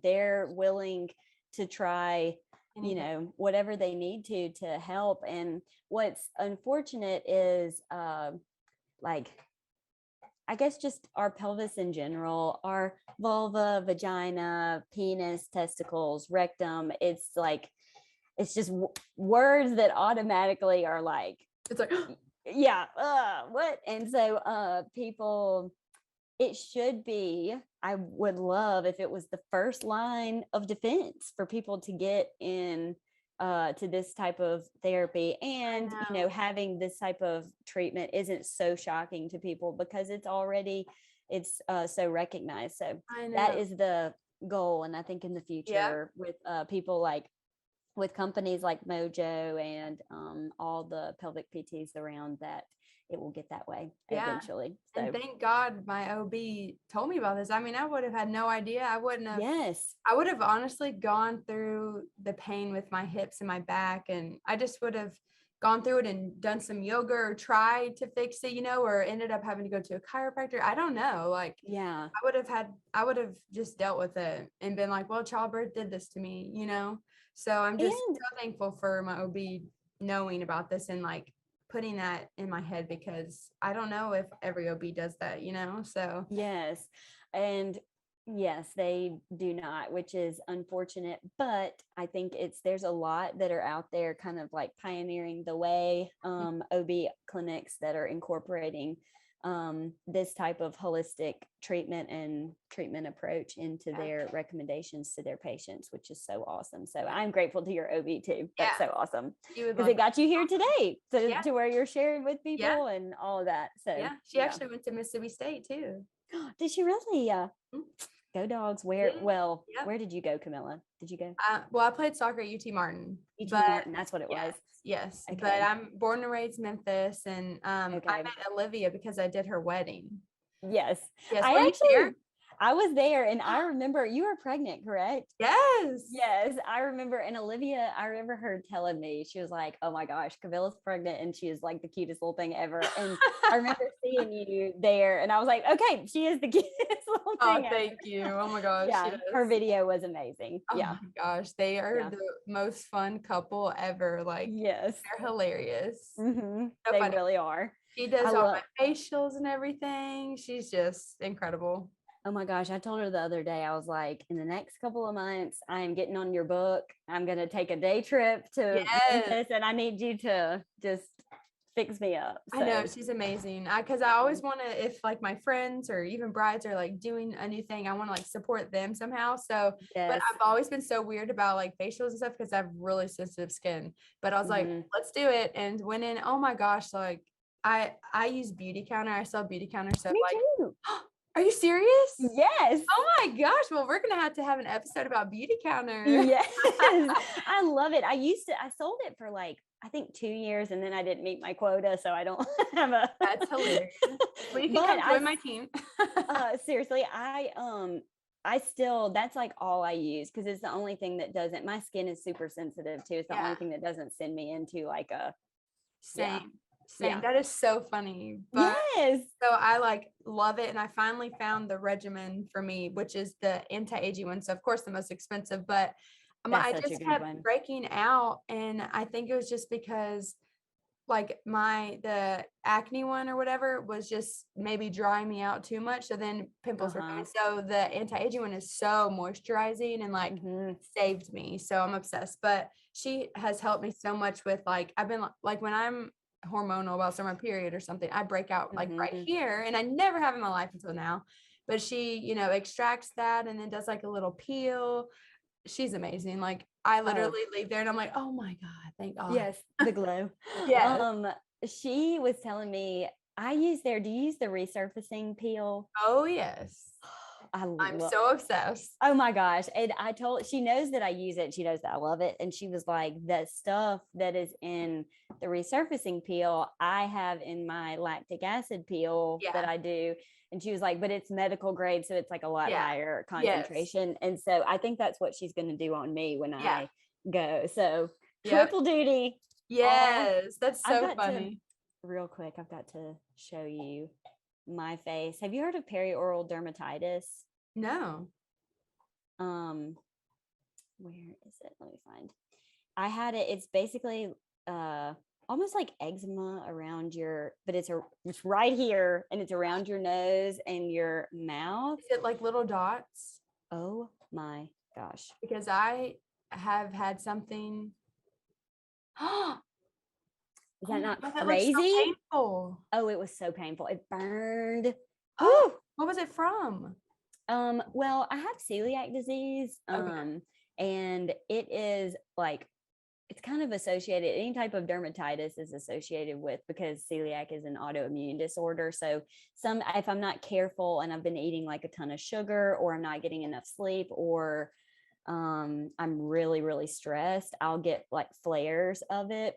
they're willing to try whatever they need to help. And what's unfortunate is like I guess just our pelvis in general, our vulva, vagina, penis, testicles, rectum. It's like, it's just words that automatically are like, It's like, yeah, what? And so people, it should be, I would love if it was the first line of defense for people to get in to this type of therapy. And having this type of treatment isn't so shocking to people because it's so recognized. So that is the goal. And I think in the future with people like with companies like Mojo and all the pelvic PTs around, that it will get that way eventually. So. And thank God my OB told me about this. I mean, I would have had no idea. I wouldn't have. Yes. I would have honestly gone through the pain with my hips and my back, and I just would have gone through it and done some yoga or tried to fix it, or ended up having to go to a chiropractor. I don't know. Like, yeah, I would have just dealt with it and been like, well, childbirth did this to me, So I'm just so thankful for my OB knowing about this and like putting that in my head, because I don't know if every OB does that, so. Yes. And yes, they do not, which is unfortunate, but I think there's a lot that are out there kind of like pioneering the way, OB clinics that are incorporating this type of holistic treatment and treatment approach into their recommendations to their patients, which is so awesome. So I'm grateful to your OB too. That's so awesome because it got you here today to where you're sharing with people and all of that. So she actually went to Mississippi State too. Did she really? Go Dogs. Where did you go, Camilla? Did you go? Well, I played soccer at UT Martin. Martin, that's what it was. Yes. Okay. But I'm born and raised Memphis, and I met Olivia because I did her wedding. Yes. Yes. I was there, and I remember you were pregnant, correct? Yes. I remember. And Olivia, I remember her telling me, she was like, oh my gosh, Camilla's pregnant and she is like the cutest little thing ever. And I remember seeing you there and I was like, okay, she is the cutest little thing ever. Thank you. Oh my gosh. Yeah, yes. Her video was amazing. Oh my gosh. They are the most fun couple ever. Like, yes, they're hilarious. Mm-hmm. So they really are. She does all my facials and everything. She's just incredible. Oh my gosh, I told her the other day, I was like, in the next couple of months, I am getting on your book. I'm going to take a day trip to Memphis and I need you to just fix me up. So. I know, she's amazing. Because I always want to, if like my friends or even brides are like doing a new thing, I want to like support them somehow. So, but I've always been so weird about like facials and stuff because I have really sensitive skin. But I was like, let's do it. And went in, oh my gosh, like I use Beauty Counter. I sell Beauty Counter. So me like, too. Are you serious? Yes. Oh my gosh. Well, we're going to have an episode about Beauty Counter. Yes. I love it. I sold it for like, I think 2 years and then I didn't meet my quota. So I don't have a. That's hilarious. Well, you can come join my team. Seriously, I still, that's like all I use because it's the only thing that doesn't, my skin is super sensitive too. It's the only thing that doesn't send me into like a. Same. That is so funny. But yes. So I like love it. And I finally found the regimen for me, which is the anti-aging one. So of course the most expensive, but I just kept breaking out. And I think it was just because like the acne one or whatever was just maybe drying me out too much. So then pimples were coming. So the anti-aging one is so moisturizing and like saved me. So I'm obsessed. But she has helped me so much with like, I've been like when I'm hormonal whilst I'm on my period or something, I break out like right here, and I never have in my life until now. But she, you know, extracts that and then does like a little peel. She's amazing. Like I literally leave there and I'm like, oh my God, thank God. Yes, the glow. Yes. She was telling me do you use the resurfacing peel? Oh yes. I'm so obsessed. Oh my gosh. And she knows that I use it. She knows that I love it. And she was like, that stuff that is in the resurfacing peel, I have in my lactic acid peel that I do. And she was like, but it's medical grade. So it's like a lot higher concentration. And so I think that's what she's going to do on me when I go. So triple duty. Yes. That's so funny. Real quick, I've got to show you my face. Have you heard of perioral dermatitis? No. Where is it? Let me find. I had it. It's basically almost like eczema around but it's right here, and it's around your nose and your mouth. Is it like little dots? Oh my gosh. Because I have had something. Is that not God, crazy? That looks so painful. Oh, it was so painful. It burned. Oh, what was it from? Well, I have celiac disease. And it is like, it's kind of associated, any type of dermatitis is associated with, because celiac is an autoimmune disorder. So if I'm not careful and I've been eating like a ton of sugar, or I'm not getting enough sleep, or I'm really, really stressed, I'll get like flares of it.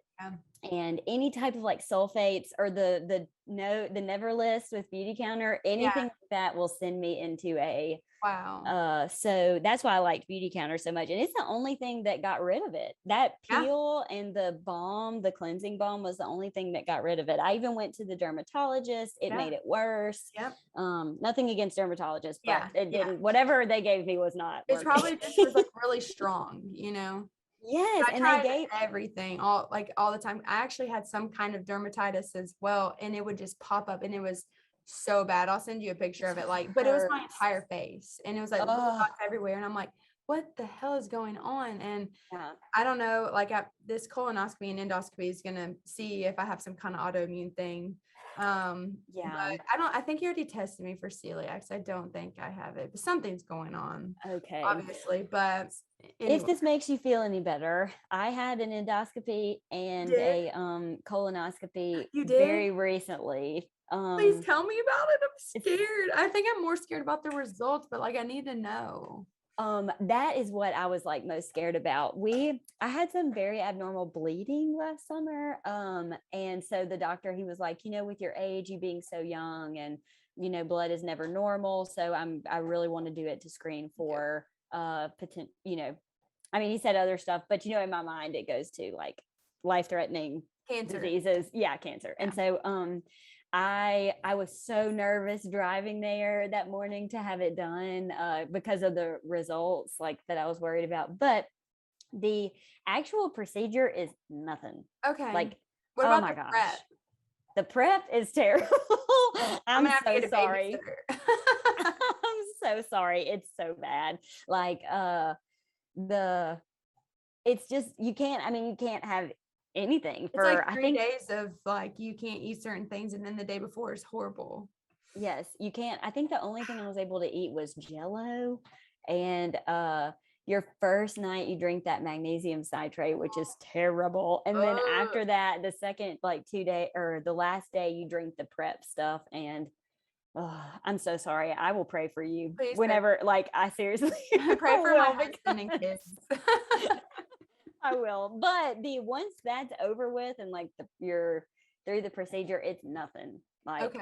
And any type of like sulfates, or the never list with Beauty Counter, anything like that will send me into a so that's why I liked Beauty Counter so much. And it's the only thing that got rid of it. That peel and the balm, the cleansing balm, was the only thing that got rid of it. I even went to the dermatologist. It made it worse. Nothing against dermatologists, but it didn't, whatever they gave me was not it's working. probably just was like really strong, you know. Yes, and they gave everything all the time. I actually had some kind of dermatitis as well, and it would just pop up, and it was so bad. I'll send you a picture of it, but it was my entire face, and it was like little dots everywhere, and I'm like, what the hell is going on? And I don't know, like this colonoscopy and endoscopy is gonna see if I have some kind of autoimmune thing. But I think you already tested me for celiac, so I don't think I have it, but something's going on. Okay, obviously. But anyway. If this makes you feel any better, I had an endoscopy and a colonoscopy very recently. Please tell me about it. I'm scared. I think I'm more scared about the results, but like I need to know. That is what I was like most scared about. I had some very abnormal bleeding last summer. And so the doctor, he was like, you know, with your age, you being so young, and, you know, blood is never normal. So I really want to do it to screen for, potential, you know, I mean, he said other stuff, but, you know, in my mind, it goes to like life-threatening diseases. Yeah. Cancer. Yeah. And so, I was so nervous driving there that morning to have it done because of the results that I was worried about. But the actual procedure is nothing. Okay. Like, what about my gosh. Prep? The prep is terrible. I'm so sorry. I'm so sorry. It's so bad. Like it's just, you can't have anything for, it's like 3 days of like you can't eat certain things, and then the day before is horrible. Yes, you can't. I think the only thing I was able to eat was Jell-O, and your first night you drink that magnesium citrate, which is terrible, and then after that, the second 2 day, or the last day, you drink the prep stuff. And I'm so sorry. I will pray for you. Please whenever pray. I seriously pray for my husband and kids. I will. But once that's over with and you're through the procedure, it's nothing. Okay.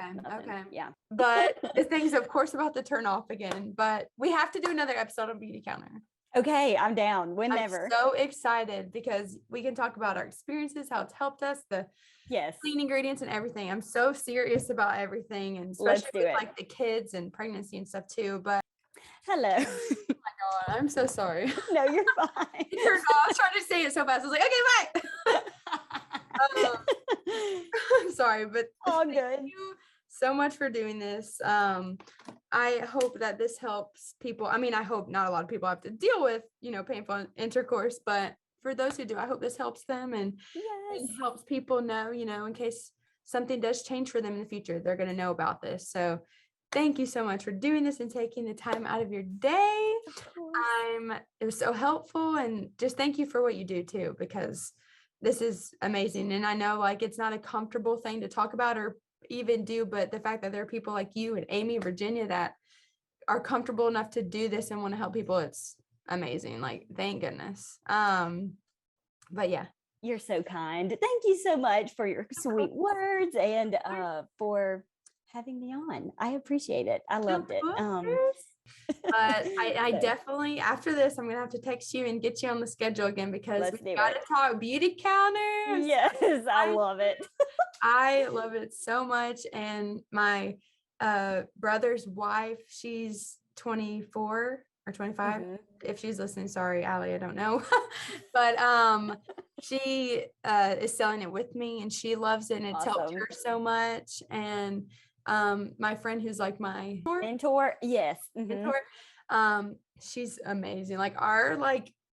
Yeah. But the thing's of course about to turn off again, but we have to do another episode of Beauty Counter. Okay, I'm down. Whenever. I'm so excited because we can talk about our experiences, how it's helped us, the clean ingredients and everything. I'm so serious about everything, and especially with the kids and pregnancy and stuff too. But hello. Oh my God, I'm so sorry. No, you're fine. It turned off. I was trying to say it so fast. I was like, okay, bye. I'm sorry, but All thank good. you so much for doing this. I hope that this helps people. I mean, I hope not a lot of people have to deal with, painful intercourse, but for those who do, I hope this helps them and Yes. helps people know, in case something does change for them in the future, they're going to know about this. So thank you so much for doing this and taking the time out of your day. Of course. It was so helpful, and just thank you for what you do too, because this is amazing. And I know like it's not a comfortable thing to talk about or even do, but the fact that there are people like you and Amy, Virginia, that are comfortable enough to do this and want to help people, it's amazing. Like, thank goodness. But yeah. You're so kind. Thank you so much for your sweet words and for having me on. I appreciate it. I loved it. But I definitely, after this, I'm gonna have to text you and get you on the schedule again, because we gotta talk beauty counters. Yes, I love it. I love it so much. And my brother's wife, she's 24 or 25. If she's listening, sorry, Allie, I don't know. But she is selling it with me, and she loves it, and it's helped her so much. And my friend who's like my mentor, yes, mentor, she's amazing. Like our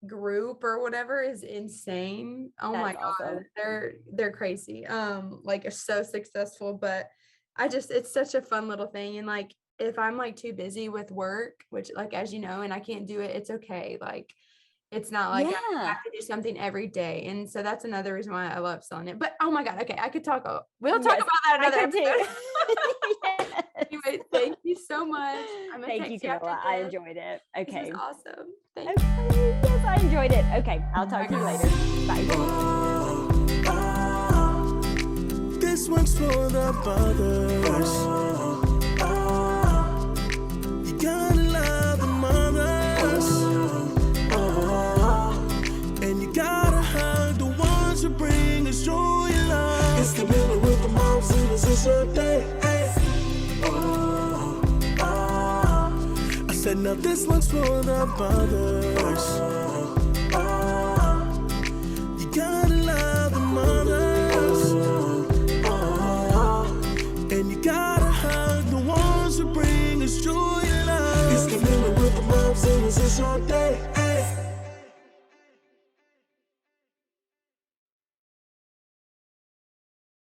group or whatever is insane. Oh my God, they're crazy. Like are so successful. But it's such a fun little thing. And like if I'm like too busy with work, which like as you know, and I can't do it, it's okay. Like it's not like I have to do something every day. And so that's another reason why I love selling it. But oh my God, okay, I could talk. We'll talk about that another episode. Yes. Anyway, thank you so much. Thank you, Carla. I enjoyed it. Okay. This was awesome. Thank you. Yes, I enjoyed it. Okay, I'll talk to you later. Bye. This one's for the mothers. You gotta love the mothers. And you gotta hug the ones who bring us joy and love. It's the middle with the moms, and it's your day. I said, now this one's for the mothers.